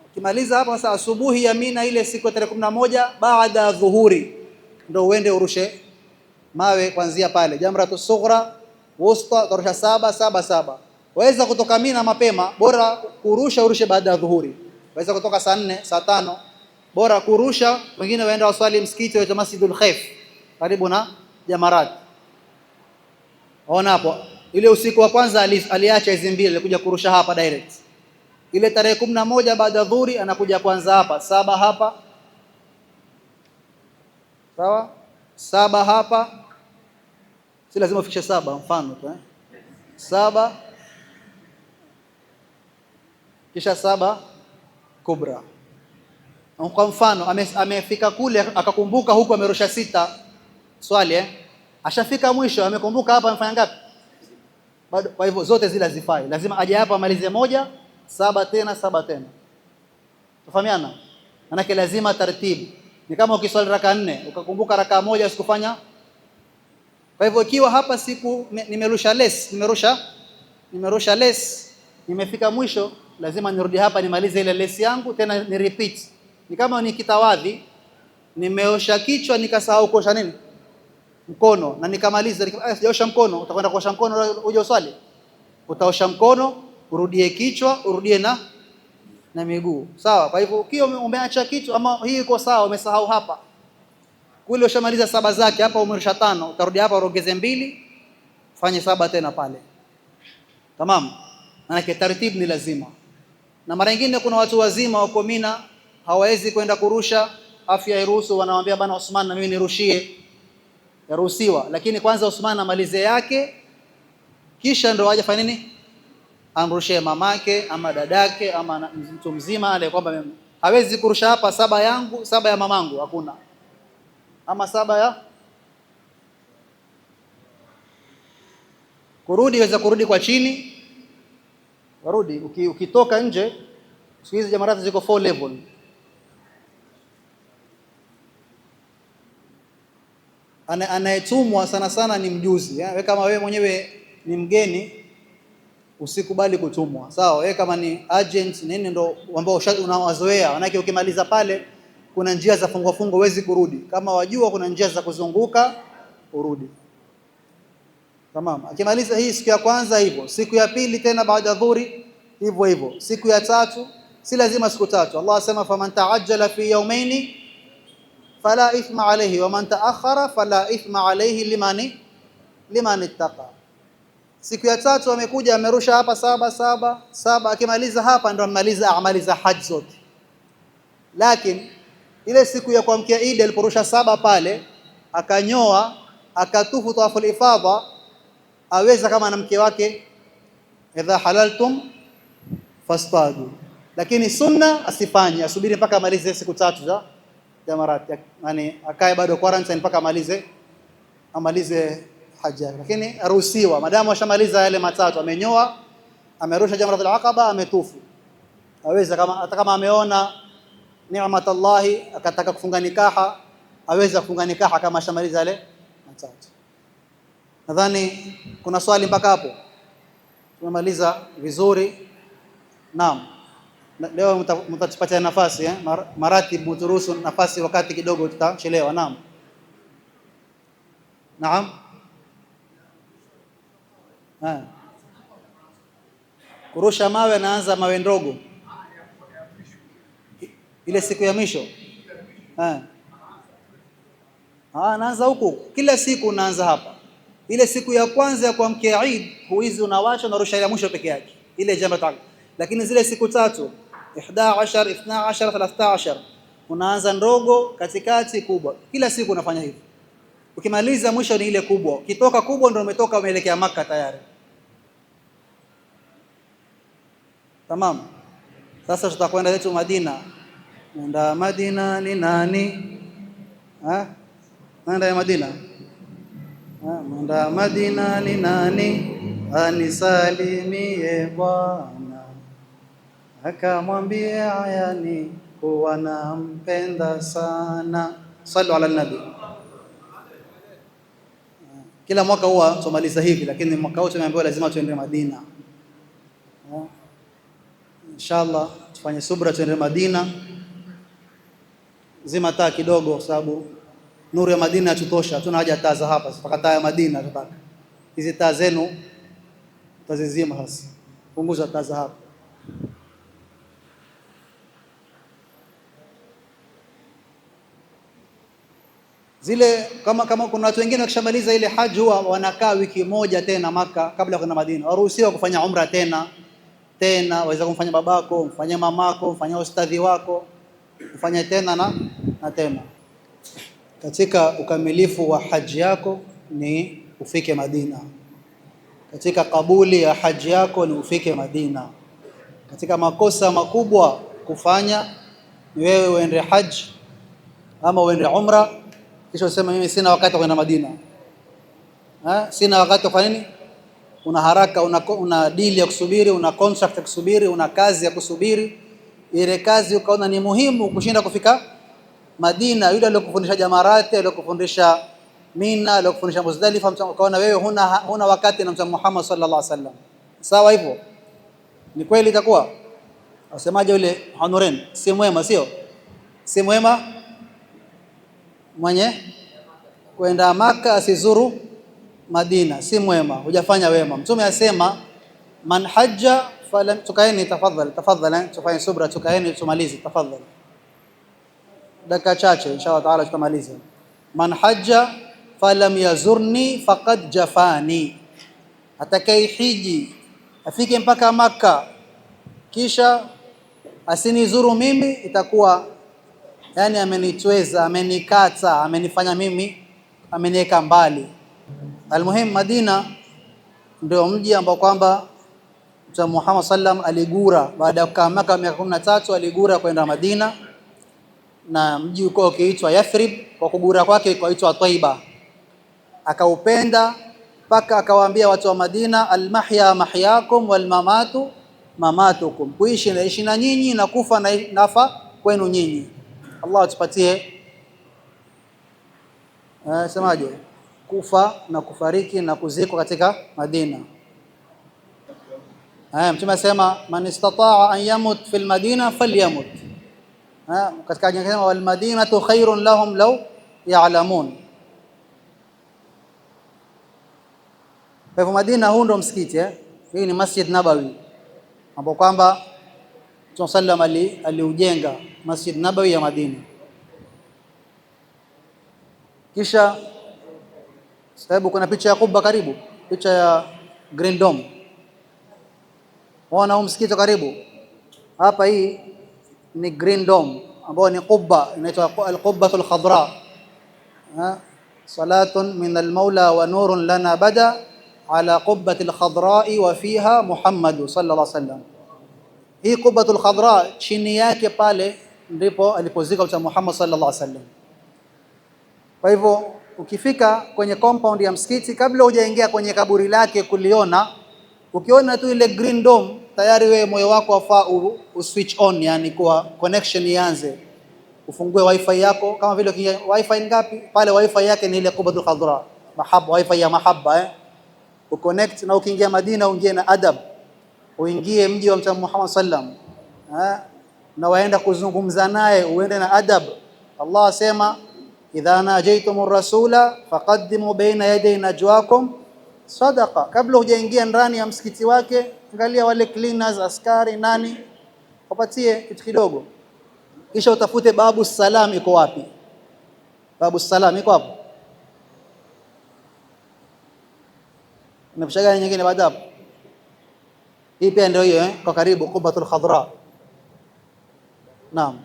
Ukimaliza hapo sasa asubuhi ya Mina ile siku ya tarehe 11 baada dhuhuri ndio uende urushe mawe kuanzia pale Jamratu Sughra, Wusta, tarusha 7. Waweza kutoka Mina mapema, bora urushe baada ya dhuhuri. Waweza kutoka saa 4, saa 5, bora kurusha. Wengine waenda waswali msikiti wa Masjidul Khaif karibu na Jamarat. Ona hapo, ile usiku wa kwanza aliacha hizo mbili, alikuja kurusha hapa direct. Ile tarehe 11 baada ya dhuhuri anakuja kwanza hapa 7 hapa. Sawa? 7 hapa. Si lazima ufikishe 7 mfano tu 7 kisha 7 kubra. Kwa mfano amefika kule akakumbuka huku amerusha 6 swali ashafika mwisho amekumbuka hapa amefanya ngapi? Bado. Kwa hivyo zote zile hazifai, lazima aje hapa amalize 1, 7 tena 7 tena. Tufahamiana? Manake lazima taratibu. Ni kama ukiswali raka 4 ukakumbuka raka 1 usikufanya. Kwa hivyo ikiwa hapa siku nimerusha less, nimefika mwisho, lazima nirudi hapa nimalize ile less yangu tena ni repeat. Ni kama ni kitawadhi, nimeosha kichwa nikasahau kuosha nini? Mkono, na nikamaliza sijaosha mkono. Utakwenda kuosha mkono uje uswali? Utaosha mkono, urudie kichwa, urudie na miguu. Sawa? Kwa hivyo ukiwa umeacha kichwa ama hii iko sawa, umesahau hapa. Kule ushamaliza 7 zake, hapa umerusha 5, utarudi hapa uongeze 2, fanye 7 tena pale. Tamam, maana taratibu ni lazima. Na mara nyingine kuna watu wazima wako Mina hawawezi kwenda kurusha, afya hairuhusu, wanamwambia bana Uthman na mimi nirushie, yaruhusiwa, lakini kwanza Uthman amalize yake, kisha ndo aje fanya nini, amrushie mamake ama dadake ama mtu mzima ale, kwamba hawezi kurusha hapa 7 yangu 7 ya mamangu, hakuna, ama 7 ya kurudi, weza kurudi kwa chini, warudi. Ukitoka nje, siku hizi jamarati ziko 4 level. Anayetumwa sana sana ni mjuzi. Wewe kama wewe mwenyewe ni mgeni, usikubali kutumwa, sawa? Wewe kama ni agent nini, ndo ambao unawazoea, manake ukimaliza pale kuna njia za fungo huwezi kurudi. Kama wajua kuna njia za kuzunguka urudi. Tamam. Akimaliza hii siku ya kwanza hivyo, siku ya pili tena baada dhuhuri hivyo hivyo, siku ya tatu, si lazima siku 3. Allah asema faman ta'ajjala fi yawmayn fala ithma alayhi wa man ta'akhkhara fala ithma alayhi liman ittaqa. Siku ya 3 amekuja amerusha hapa 7, akimaliza hapa ndo amaliza amali za haji zote. Lakini ile siku ya kuamkia Eid aliporusha 7 pale, akanyoa, akatufu tawaful ifadha, aweza kama na mke wake, idha halaltum fastadu. Lakini sunna asifanye, asubiri mpaka amalize siku 3 za jamarat, yani akae bado quarantine mpaka amalize haji yake. Lakini aruhusiwa madamu ashamaliza yale 3, amenyoa, amerusha jamratul aqaba, ametufu, aweza kama hata kama ameona ni'matallahi akataka kufunga nikaha, aweza kufunga nikaha kama ashamaliza yale 3. Nadhani kuna swali mpaka hapo tumemaliza vizuri. Naam, leo mtatupatia nafasi maratibu turuhusu nafasi, wakati kidogo tutachelewa. Naam. Kurusha mawe, naanza mawe ndogo ile siku ya mwisho. Naanza huku, kila siku naanza hapa. Ile siku ya kwanza ya kuamkia Eid huizi unawacha, unarusha ya mwisho peke yake ile jambo. Lakini zile siku 3, 11, 12, 13, unaanza ndogo, katikati, kubwa. Kila siku unafanya hivyo. Ukimaliza mwisho ni ile kubwa. Ukitoka kubwa ndio umetoka, umeelekea Makka tayari. Tamam. Sasa tutakwenda zetu Madina. Nenda Madina ni nani? Nenda ya Madina. Nenda Madina ni nani? Anisalimie Bwana, akamwambie ayani kuwa nampenda sana. Sallu ala nabi. Kila mwaka huwa tumaliza hivi, lakini mwaka huu tumeambiwa lazima tuende Madina. Inshallah tufanye subra, tuende Madina. Zima taa kidogo, kwa sababu nuru ya Madina yatutosha, hatuna haja taa za hapa. Mpaka taa ya Madina tutaka. Hizi taa zenu tazizima hasa. Punguza taa za hapa. Zile kama kuna watu wengine wakishamaliza ile haji huwa wanakaa wiki moja tena Maka kabla ya kwenda Madina. Waruhusiwa kufanya umra tena, waweza kumfanya babako, mfanyie mamako, mfanyie ustadhi wako, ufanye tena na tena. Katika ukamilifu wa haji yako ni ufike Madina. Katika kabuli ya haji yako ni ufike Madina. Katika makosa makubwa kufanya ni wewe uende haji ama uende umra kisha useme mimi sina wakati wa kwenda Madina. Sina wakati wa nini? Una haraka, una deal ya kusubiri, una contract ya kusubiri, una kazi ya kusubiri. Ile kazi ukaona ni muhimu kushinda kufika Madina. Yule aliyokufundisha jamarati, aliyokufundisha Mina, aliyokufundisha Muzdalifa, ukaona wewe huna wakati na Mtume Muhammad sallallahu alaihi wasallam. Sawa hivyo? Ni kweli itakuwa? Wasemaje yule Hanuren? Si mwema, sio? Si mwema mwenye kwenda Maka asizuru Madina, si mwema, hujafanya wema. Mtume asema man hajja falam, tukaeni tafadhali tufanye subra, tukaeni tumalize tafadhali, dakika chache inshallah taala tutamaliza. Man hajja falam yazurni faqad jafani, atakayehiji afike mpaka Makka kisha asinizuru mimi, itakuwa yani amenitweza, amenikata, amenifanya mimi, ameniweka mbali. Almuhim, Madina ndio mji ambao kwamba Mtume Muhammad sallam aligura baada ya kukaa Makka miaka 13, aligura kwenda Madina, na mji uko ukiitwa Yathrib, kwa kugura kwake ukaitwa Taiba. Akaupenda mpaka akawaambia watu wa Madina, almahya mahyakum walmamatu mamatukum, kuishi naishi na nyinyi na kufa na nafa kwenu nyinyi. Allah atupatie semaje, kufa na kufariki na kuzikwa katika Madina. Mtume asema man istataa an yamut fil madina falyamut. Katika jina kama wal madinatu khairun lahum law ya'lamun. Kwa hivyo Madina, huu ndo msikiti hii ni Masjid Nabawi ambao kwamba Mtume sallam aliujenga Masjid Nabawi ya Madina. Kisha sababu kuna picha ya Quba karibu, picha ya Green Dome. Waona msikiti karibu hapa, hii ni Green Dome ambao ni Quba, inaitwa al-Qubbatul Khadra. Salatun min al-Maula wa nurun lana bada ala Qubbatil Khadra wa fiha Muhammad sallallahu alaihi wasallam. Hii Qubbatul Khadra chini yake pale ndipo alipozika Mtume Muhammad sallallahu alaihi wasallam. Kwa hivyo ukifika kwenye compound ya msikiti, kabla hujaingia kwenye kaburi lake kuliona, ukiona tu ile Green Dome, tayari wewe moyo wako wafaa uswitch on, yani kwa connection ianze, ufungue wifi yako. Kama vile ukiingia wifi ngapi pale, wifi yake ni ile Qubbatul Khadra, mahaba, wifi ya mahaba uconnect. Na ukiingia Madina uingie na adab, uingie mji wa Mtume Muhammad sallam, na waenda kuzungumza naye uende na adab. Allah asema idha najaytumur rasula faqaddimu baina yaday najwakum sadaqa. Kabla hujaingia ndani ya msikiti wake, angalia wale cleaners, askari, nani, wapatie kitu kidogo, kisha utafute babu salam iko wapi. Babu salam iko hapo, na picha gani nyingine baada hapo? Hii pia ndio hiyo kwa karibu Qubbatul Khadra. Naam,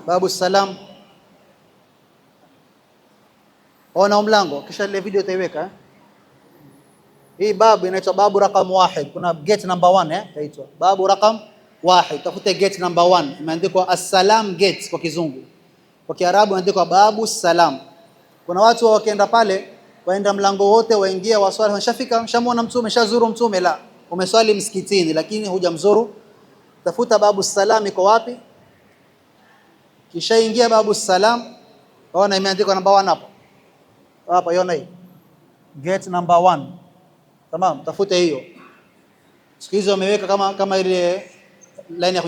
babu salam. Ona mlango, kisha ile video utaiweka. Hii babu inaitwa babu raqam 1. Kuna gate number 1 inaitwa babu raqam 1. Tafute gate number 1, imeandikwa as-salam gate kwa Kizungu. Kwa Kiarabu imeandikwa babu salam. Kuna watu wakienda pale, waenda mlango wote, waingia waswali, washafika, mshamuona mtume, shazuru mtume. La, umeswali msikitini lakini hujamzuru. Tafuta babu salam iko wapi, kisha ingia babu salam. Ona imeandikwa number 1 hapo. Hapa yona hii gate number 1. Tamam, tafute hiyo. Siku hizo wameweka kama ile line ya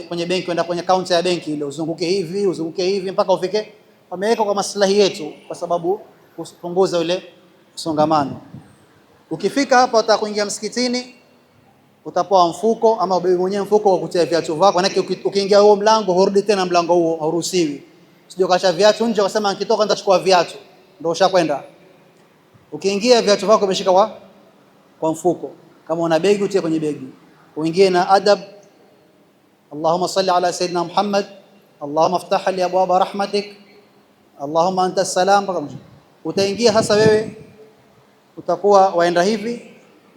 kwenye benki, kwenda kwenye counter ya benki ile, uzunguke hivi mpaka ufike. Wameweka kwa maslahi yetu, kwa sababu kupunguza ile msongamano. Ukifika hapa utakuingia msikitini, utapoa mfuko ama ubebe mwenyewe mfuko wa kutia viatu vyako. Maana ukiingia huo mlango hurudi tena mlango huo, hauruhusiwi. Sio kasha viatu nje ukasema nikitoka nitachukua viatu, ndio ushakwenda. Ukiingia viatu vyako umeshika kwa mfuko. Kama una begi utie kwenye begi, uingie na adab. Allahumma salli ala sayyidina Muhammad, Allahumma iftah li abwaaba rahmatik, Allahumma anta salam. Utaingia hasa wewe, utakuwa waenda hivi,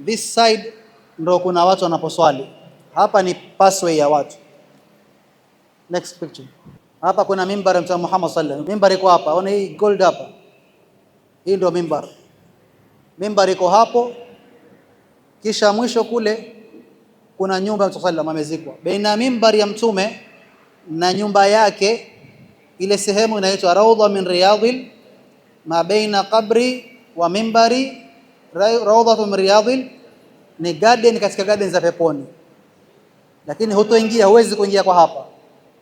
this side ndio kuna watu wanaposwali. Hapa ni passway ya watu. Next picture. Hapa kuna mimbar ya Mtume Muhammad sallallahu alaihi wasallam. Mimbar iko hapa, ona hii gold hapa, hii ndio mimbar. Mimbar iko hapo, kisha mwisho kule kuna nyumba ya Mtume sallallahu alaihi wasallam amezikwa. Baina mimbar ya Mtume na nyumba yake, ile sehemu inaitwa Rawda min Riyadil, ma baina qabri wa mimbari Rawdatu min Riyadil, ni garden katika garden za peponi. Lakini hutoingia, huwezi kuingia kwa hapa,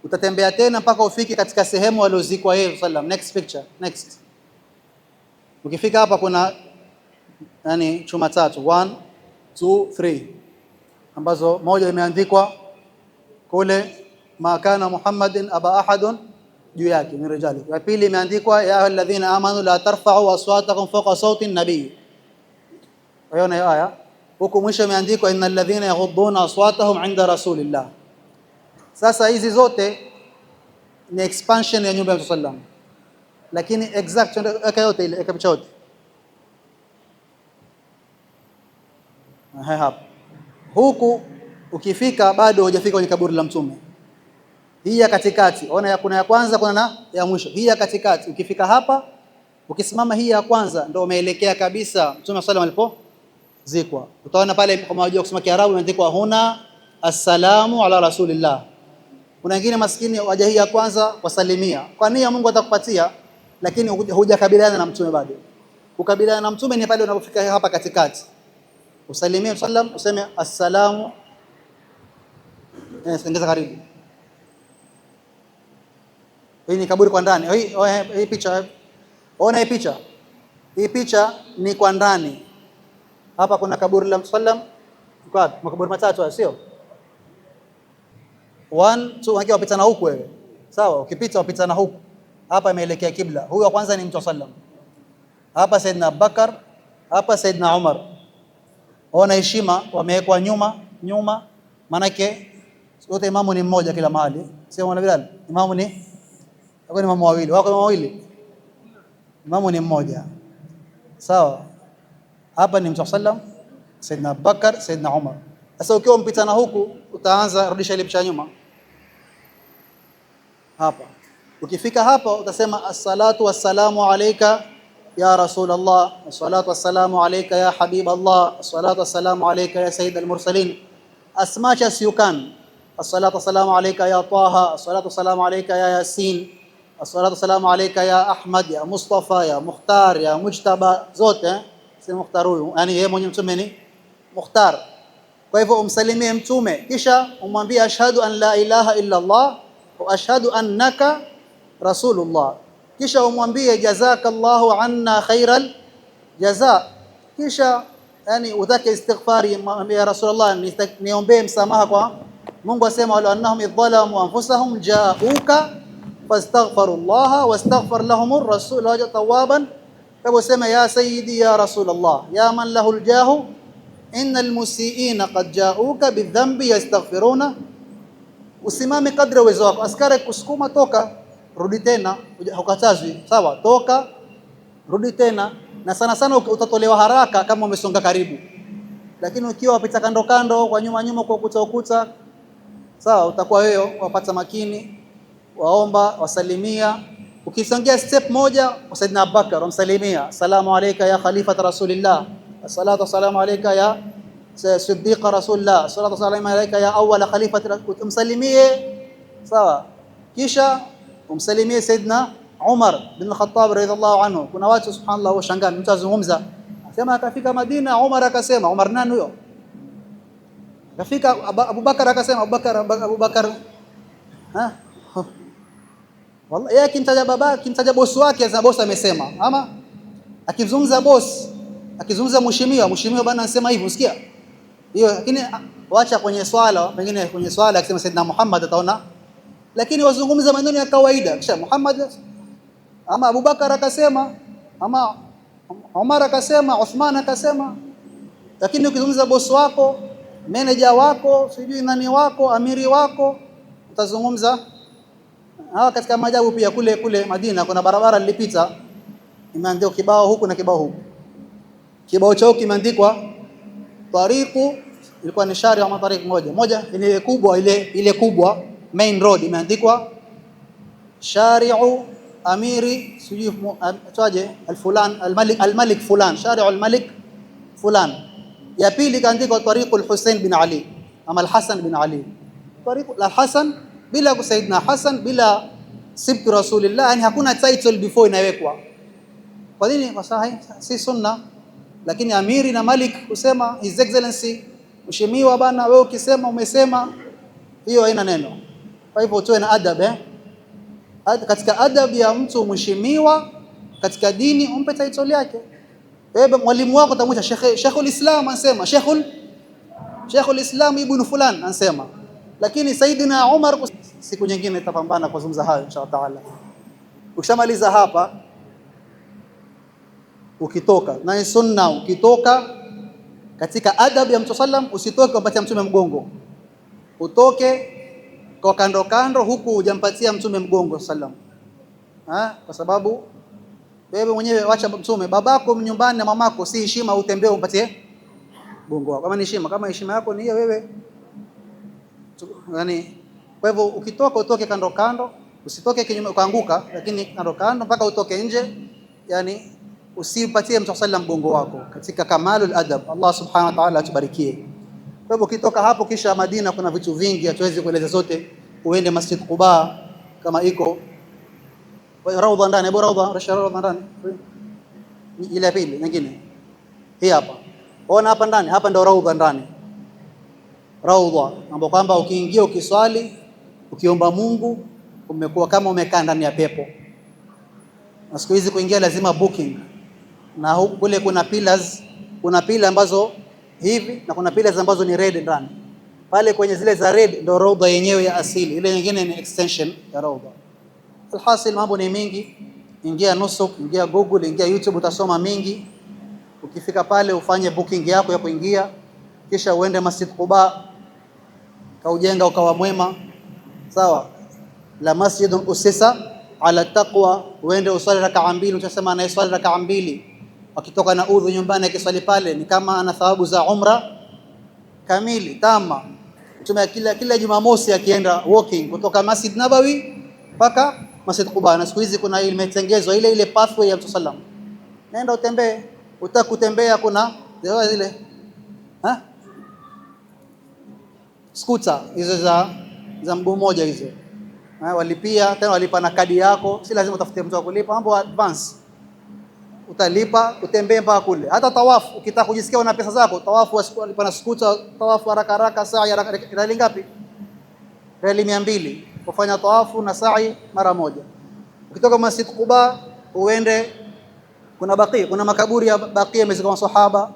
utatembea tena mpaka ufike katika sehemu aliozikwa yeye sallam. Next picture, next. Ukifika hapa kuna chuma 3, 1 2 3, ambazo moja imeandikwa kule ma kana Muhammadin aba ahadun juu yake min rijali. Ya pili imeandikwa ya ayyuhalladhina amanu la tarfa'u aswatakum fawqa sawti an-nabiy. Kwa hiyo na aya huko mwisho imeandikwa innal ladhina yaghudduna aswatahum 'inda rasulillah. Sasa hizi zote ni expansion ya nyumba ya Mtume sallam, lakini exact eka yote ile eka picha yote hapa. Huku ukifika bado hujafika kwenye kaburi la Mtume. Hii ya katikati, ona kuna ya kwanza, kuna na ya mwisho. Hii ya katikati ukifika hapa, ukisimama hii ya kwanza ndio umeelekea kabisa Mtume sallam alipozikwa. Utaona pale kama unajua kusoma Kiarabu imeandikwa huna assalamu ala rasulillah. Kuna wengine maskini waja hii ya kwanza wasalimia. Kwa nia Mungu atakupatia, lakini hujakabiliana na Mtume bado. Kukabiliana na Mtume ni pale unapofika hapa katikati. Usalimie sallam, useme assalamu. Songeza karibu. Hii ni kaburi kwa ndani. Hii picha. Ona hii picha. Hii picha ni kwa ndani. Hapa kuna kaburi la Mtume sallam. Kwa makaburi matatu sio? 1 2 wake wapita na huku wewe. Sawa, ukipita wapita na huku. Hapa imeelekea kibla. Huyu wa kwanza ni Mtume sallam. Hapa Saidna Abubakar, hapa Saidna Umar. Ona heshima wamewekwa nyuma. Manake wote imamu ni mmoja kila mahali. Sio mwana Bilal. Imamu ni imamu wawili. Wako imamu wawili. Imamu ni mmoja. Sawa. Hapa ni Mtume sallam, Saidna Abubakar, Saidna Umar. Sasa ukiwa mpita na huku utaanza rudisha ile picha nyuma. Hapa. Ukifika hapa utasema as-salatu was-salamu alayka ya Rasulullah, as-salatu was-salamu alayka ya Habiballah, as-salatu was-salamu alayka ya Sayyid al-Mursalin. As much as you can. As-salatu was-salamu alayka ya Taha, as-salatu was-salamu alayka ya Yasin, as-salatu was-salamu alayka ya Ahmad, ya Mustafa, ya Mukhtar, ya Mujtaba, zote si Mukhtar huyu, yani yeye mwenye Mtume ni Mukhtar. Kwa hivyo umsalimie Mtume kisha umwambie ashhadu an la ilaha illa Allah wa ashhadu annaka rasulullah, kisha umwambie jazakallahu anna khairal jaza, kisha yani utake istighfari ya Rasulullah, niombee msamaha kwa Mungu. Asema wala annahum idhalamu anfusahum ja'uka fastaghfirullah wastaghfir lahumur rasul wa tawaban. Kwa sema ya sayyidi ya Rasulullah ya man lahu aljahu innal musiiina qad ja'uka bidhanbi yastaghfiruna. Usimame kadri uwezo wako. Askari kusukuma toka, rudi tena, hukatazwi. Sawa, toka, rudi tena. Na sana utatolewa haraka kama umesonga karibu. Lakini ukiwa wapita kando kwa nyuma kwa ukuta, sawa, utakuwa wewe wapata makini, waomba, wasalimia. Ukisongea step moja, Saidina Abubakar umsalimia, assalamu alayka ya khalifata rasulillah, as-salatu wassalamu alayka ya siddiqa rasulillah, as-salatu wassalamu alayka ya awwal khalifati, umsalimie. Sawa, kisha umsalimie Saidina Umar bin Khattab radhiyallahu anhu. Kuna watu subhanallah washangaa, mtu azungumza asema akafika Madina, Umar akasema, Umar nani huyo? Akafika Abubakar akasema, Abubakar wallahi yeye akimtaja baba, akimtaja bosi wake azama bosi amesema, ama akizungumza bosi, akizungumza mheshimiwa bana anasema hivi, usikia hiyo. Lakini waacha kwenye swala, pengine kwenye swala akisema Saidina Muhammad ataona, lakini wazungumza maneno ya kawaida, kisha Muhammad ama Abubakar akasema, ama Umar akasema, Uthman akasema. Lakini ukizungumza bosi wako, manager wako, sijui nani wako, amiri wako, utazungumza. Katika maajabu pia kule Madina kuna barabara nilipita, imeandikwa kibao huku na kibao huku. Kibao chao kimeandikwa tariqu, ilikuwa ni shari ama tariq moja ile kubwa main road, imeandikwa shari'u amiri sijui twaje al-malik fulan, shari'u al-malik fulan. Ya pili kaandikwa tariqul Hussein bin Ali ama al-Hasan bin Ali, tariqul al-Hasan bila Sayyidina Hasan, bila sibti Rasulillah, yani hakuna title before inawekwa. Kwa nini? Kwa sahihi si sunna. Lakini amiri na malik kusema his excellency, mheshimiwa bana, wewe ukisema umesema, hiyo haina neno. Kwa hivyo tuwe na adab katika adab ya mtu mheshimiwa katika dini, umpe title yake. Wewe mwalimu wako utamuita Sheikhul Islam, anasema Sheikhul Islam ibn fulan anasema. Lakini Saidina Umar siku nyingine tutapambana kuzungumza hayo inshallah taala. Ukishamaliza hapa, ukitoka na sunna, ukitoka katika adabu ya Mtume sallam, usitoke kumpatia Mtume mgongo, utoke kwa kando kando, huku hujampatia Mtume mgongo sallam. Kwa sababu wewe mwenyewe, wacha Mtume, babako nyumbani na mamako, si heshima utembee umpatie mgongo wako. Kama ni heshima, kama heshima yako ni hiyo wewe, yani. Kwa hivyo ukitoka, utoke kando kando, usitoke kinyume ukaanguka, lakini kando kando mpaka utoke nje, yani usipatie Mtume sallam mgongo wako, katika kamalul adab. Allah subhanahu wa ta'ala atubarikie. Kwa hivyo ukitoka hapo, kisha Madina kuna vitu vingi, hatuwezi kueleza zote. Uende Masjid Quba kama iko raudha ndani, hebu raudha ndani, ile ya pili nyingine hii hapa, ona hapa ndani, hapa ndio raudha ndani, raudha ambapo kwamba ukiingia, ukiswali, ukiomba Mungu, umekuwa kama umekaa ndani ya pepo. Na siku hizi kuingia lazima booking, na kule kuna pillars, kuna pila ambazo hivi na kuna pillars ambazo ni red ndani. Pale kwenye zile za red ndio raudha yenyewe ya asili, ile nyingine ni extension ya raudha. Alhasil, mambo ni mingi. Ingia Nusuk, ingia Google, ingia YouTube, utasoma mingi. Ukifika pale ufanye booking yako ya kuingia, kisha uende Masjid Quba, kaujenga ukawa mwema, sawa. La masjidun usisa ala taqwa, uende usali rak'a mbili. Utasema anayeswali rak'a mbili akitoka na udhu nyumbani, akiswali pale ni kama ana thawabu za umra kamili tama. Mtume kila Jumamosi akienda walking kutoka Masjid Nabawi mpaka Masjid Quba, na siku hizi kuna imetengezwa ile pathway ya Mtume sallam, nenda utembee. Utaka kutembea, kuna zile scooter hizo za mguu mmoja hizo, walipia tena, walipa na kadi yako, si lazima utafute mtu akulipa, mambo advance. Utalipa utembee mpaka kule. Hata tawafu, ukitaka kujisikia una pesa zako, tawafu walipa na scooter, tawafu haraka sa'i rali ngapi? Rali 200 kufanya tawafu na sa'i mara moja. Ukitoka Masjid Quba uende, kuna Baqi, kuna makaburi ya Baqi yamezikwa masahaba,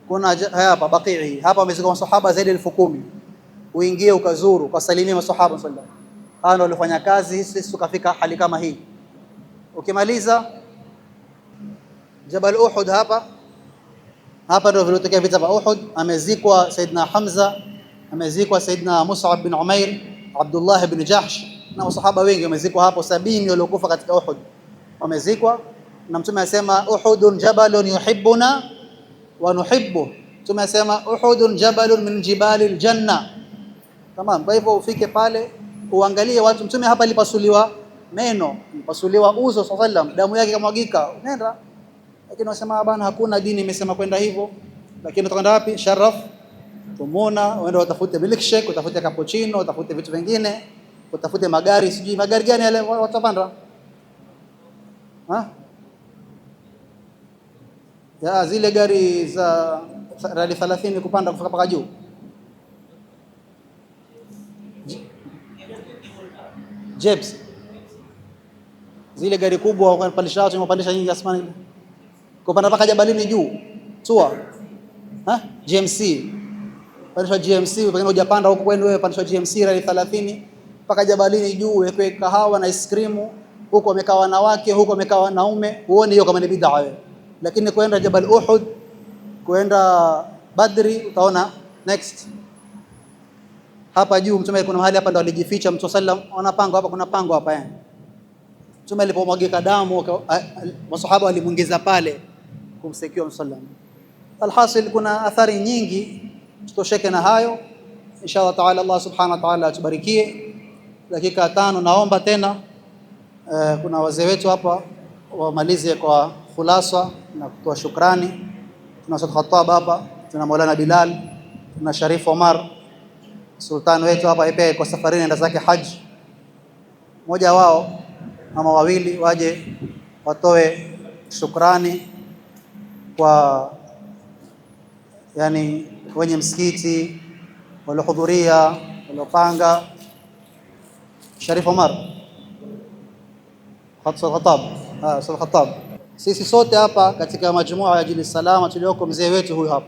kuna hapa Baqi hapa wamezikwa masahaba zaidi ya 10,000. Uingie ukazuru, ukasalimia masahaba sallallahu. Hao ndio walifanya kazi sisi tukafika hali kama hii. Ukimaliza Jabal Uhud, hapa ndio vilitokea vita vya Uhud. Amezikwa Saidna Hamza, amezikwa Saidna Mus'ab bin Umair, Abdullah bin Jahsh na masahaba wengi wamezikwa hapo. 70 waliokufa katika Uhud wamezikwa, na Mtume asema Uhudun jabalun yuhibbuna wa nuhibbu. Mtume asema Uhudun jabalun min jibalil janna. Tamam. Kwa hivyo ufike pale uangalie watu. Mtume hapa alipasuliwa meno, alipasuliwa uso sallam, damu yake kamwagika, nenda. Lakini wasema bana, hakuna dini imesema kwenda hivyo. Lakini utakwenda wapi? Sharaf tumona, uende utafute milkshake, utafute cappuccino, utafute vitu vingine, utafute magari, sijui magari gani yale watapanda, ya zile gari za rali 30 kupanda kufika mpaka juu, Jeeps, zile gari kubwa wanapandisha watu, wanapandisha nyingi asmani kupanda mpaka jabalini juu, tour GMC, pandisha GMC. Pengine hujapanda huko kwenu wewe, pandisha GMC rali 30 mpaka jabalini juu, weke kahawa na ice cream, huko wamekaa wanawake, huko wamekaa wanaume, uone hiyo kama ni bid'a wewe. Lakini kwenda Jabal Uhud, kwenda Badri, utaona next. Hapa juu Mtume kuna mahali hapa ndo alijificha Mtume sallam, wanapanga hapa, kuna pango hapa Mtume alipomwagika damu, masahaba walimuingiza pale kumsekiwa Mtume sallam. Alhasil, kuna athari nyingi, tutosheke na hayo inshallah taala. Allah subhanahu wa ta'ala atubarikie. Dakika 5 naomba tena, kuna wazee wetu hapa wamalize kwa khulasa na kutoa shukrani. Tuna Said Khattab hapa, tuna Maulana Bilal, tuna Sharif Omar, sultan wetu hapa ipe kwa safari nenda zake haji. Mmoja wao ama wawili waje watoe shukrani kwa yani wenye msikiti waliohudhuria, waliopanga. Sharif Omar, Said Khattab. Sisi sote hapa katika majumua ya Jili Salama tulioko, mzee wetu huyu hapa,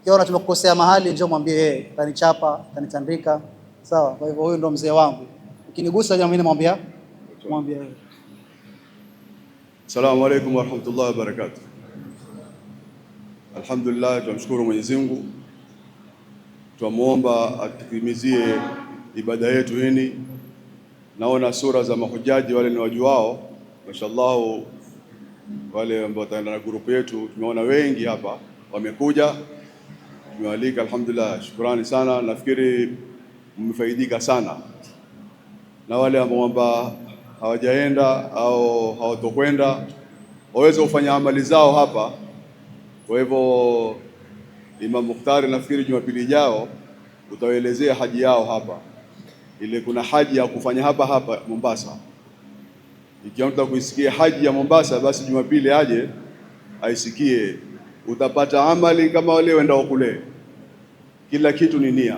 kiona tumekukosea mahali, njoo mwambie yeye, tanichapa, tanitandika, sawa. Kwa hivyo huyu ndo mzee wangu, ukinigusa jambo mimi namwambia yeye. Assalamu alaikum warahmatullahi wabarakatuh. Alhamdulillah, tunamshukuru Mwenyezi Mungu, tunamuomba atukimizie ibada yetu hii. Naona sura za mahujaji wale ni wajuao, mashallah, wale ambao wataenda na grupu yetu, tumeona wengi hapa wamekuja, tumewalika. Alhamdulillah, shukrani sana. Nafikiri mmefaidika sana, na wale ambao hawajaenda au hawatokwenda waweze kufanya amali zao hapa. Kwa hivyo Imam Mukhtari, nafikiri Jumapili ijao utawaelezea haji yao hapa, ile kuna haji ya kufanya hapa Mombasa. Ikiwa mtu kuisikia haji ya Mombasa, basi Jumapili aje aisikie, utapata amali kama wale wendao kule. Kila kitu ni nia.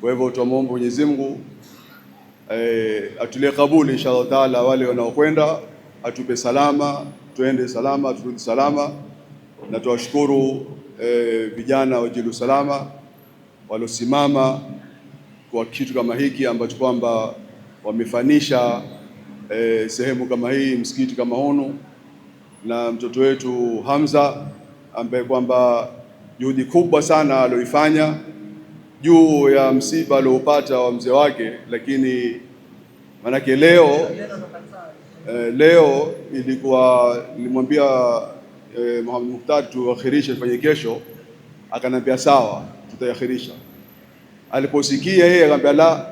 Kwa hivyo tuombe Mwenyezi Mungu atulie kabuli inshallah taala, wale wanaokwenda atupe salama, tuende salama, turudi salama. Na tuwashukuru vijana wa Jilu Salama waliosimama kwa kitu kama hiki ambacho kwamba wamefanisha sehemu kama hii, msikiti kama hunu, na mtoto wetu Hamza ambaye kwamba juhudi kubwa sana alioifanya juu ya msiba aliopata wa mzee wake. Lakini manake leo ilikuwa nilimwambia Muhammad Mukhtar tuakhirishe fanye kesho, akanambia sawa, tutaakhirisha. Aliposikia yeye akamwambia la,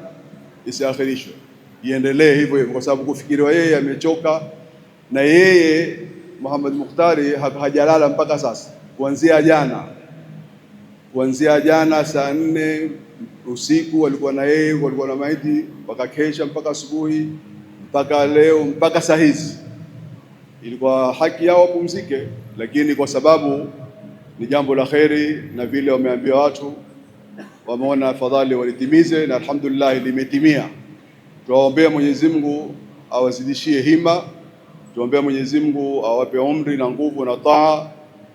isiakhirishwe, iendelee hivyo hivyo, kwa sababu kufikiriwa yeye amechoka. Na yeye Muhammad Mukhtari hajalala mpaka sasa, kuanzia jana saa 4 usiku walikuwa na yeye, walikuwa na maiti, wakakesha mpaka asubuhi, mpaka leo, mpaka saa hizi. Ilikuwa haki yao wapumzike, lakini kwa sababu ni jambo la kheri na vile wameambia watu, wameona afadhali walitimize, na alhamdulillah limetimia. Tuwaombea Mwenyezi Mungu awazidishie hima, tuombea Mwenyezi Mungu awape umri na nguvu na taa,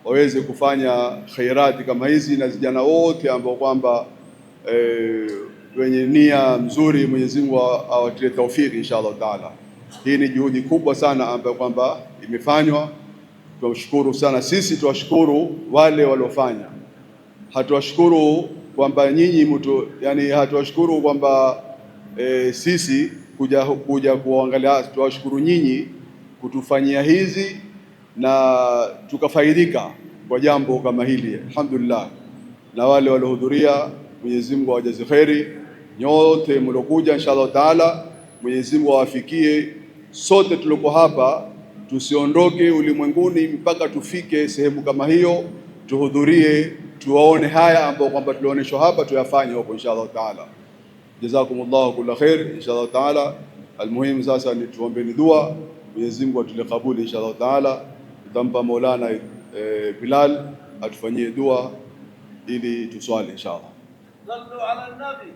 waweze kufanya khairati kama hizi, na vijana wote ambao kwamba wenye nia mzuri, Mwenyezi Mungu awatie taufiki inshallah taala. Hii ni juhudi kubwa sana ambayo kwamba imefanywa. Tunashukuru sana. Sisi tuwashukuru wale waliofanya, hatuwashukuru kwamba nyinyi mtu, yani hatuwashukuru kwamba sisi kuja kuangalia. Tuwashukuru nyinyi kutufanyia hizi na tukafaidika kwa jambo kama hili, alhamdulillah. Na wale waliohudhuria, Mwenyezi Mungu awajaze kheri. Nyote mlokuja inshallah taala, Mwenyezi Mungu awafikie. Sote tuliko hapa tusiondoke ulimwenguni mpaka tufike sehemu kama hiyo, tuhudhurie, tuwaone haya ambao kwamba tulioneshwa hapa, tuyafanye huko inshallah taala. Jazakumullahu kulla khair inshallah taala. Almuhimu sasa ni tuombeeni dua, Mwenyezi Mungu atulie kabuli inshallah taala. Tutampa Maulana Bilal atufanyie dua ili tuswali inshallah. Sallu ala nabi.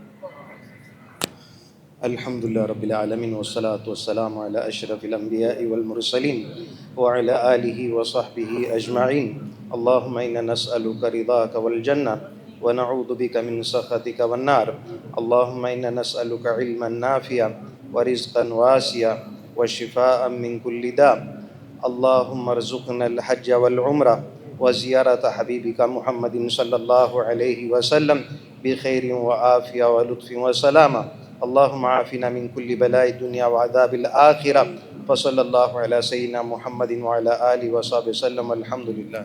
Alhamdulillah rabbil alamin, wassalatu wassalamu ala ashrafil anbiya'i wal mursalin wa ala alihi wa sahbihi ajma'in. Allahumma inna nas'aluka ridhaka wal janna wa na'udhu bika min sakhatika wan nar. Allahumma inna nas'aluka ilman nafi'a wa rizqan wasi'a wa shifaa'an min kulli da'. Allahumma arzuqna al-hajja wal umra wa ziyarata habibika Muhammadin sallallahu alayhi wa sallam bi khairin wa afiya wa lutfin wa salama. اللهم عافنا من كل بلاء الدنيا وعذاب الآخرة. فصلى الله على سيدنا محمد وعلى آله وصحبه وسلم. الحمد لله.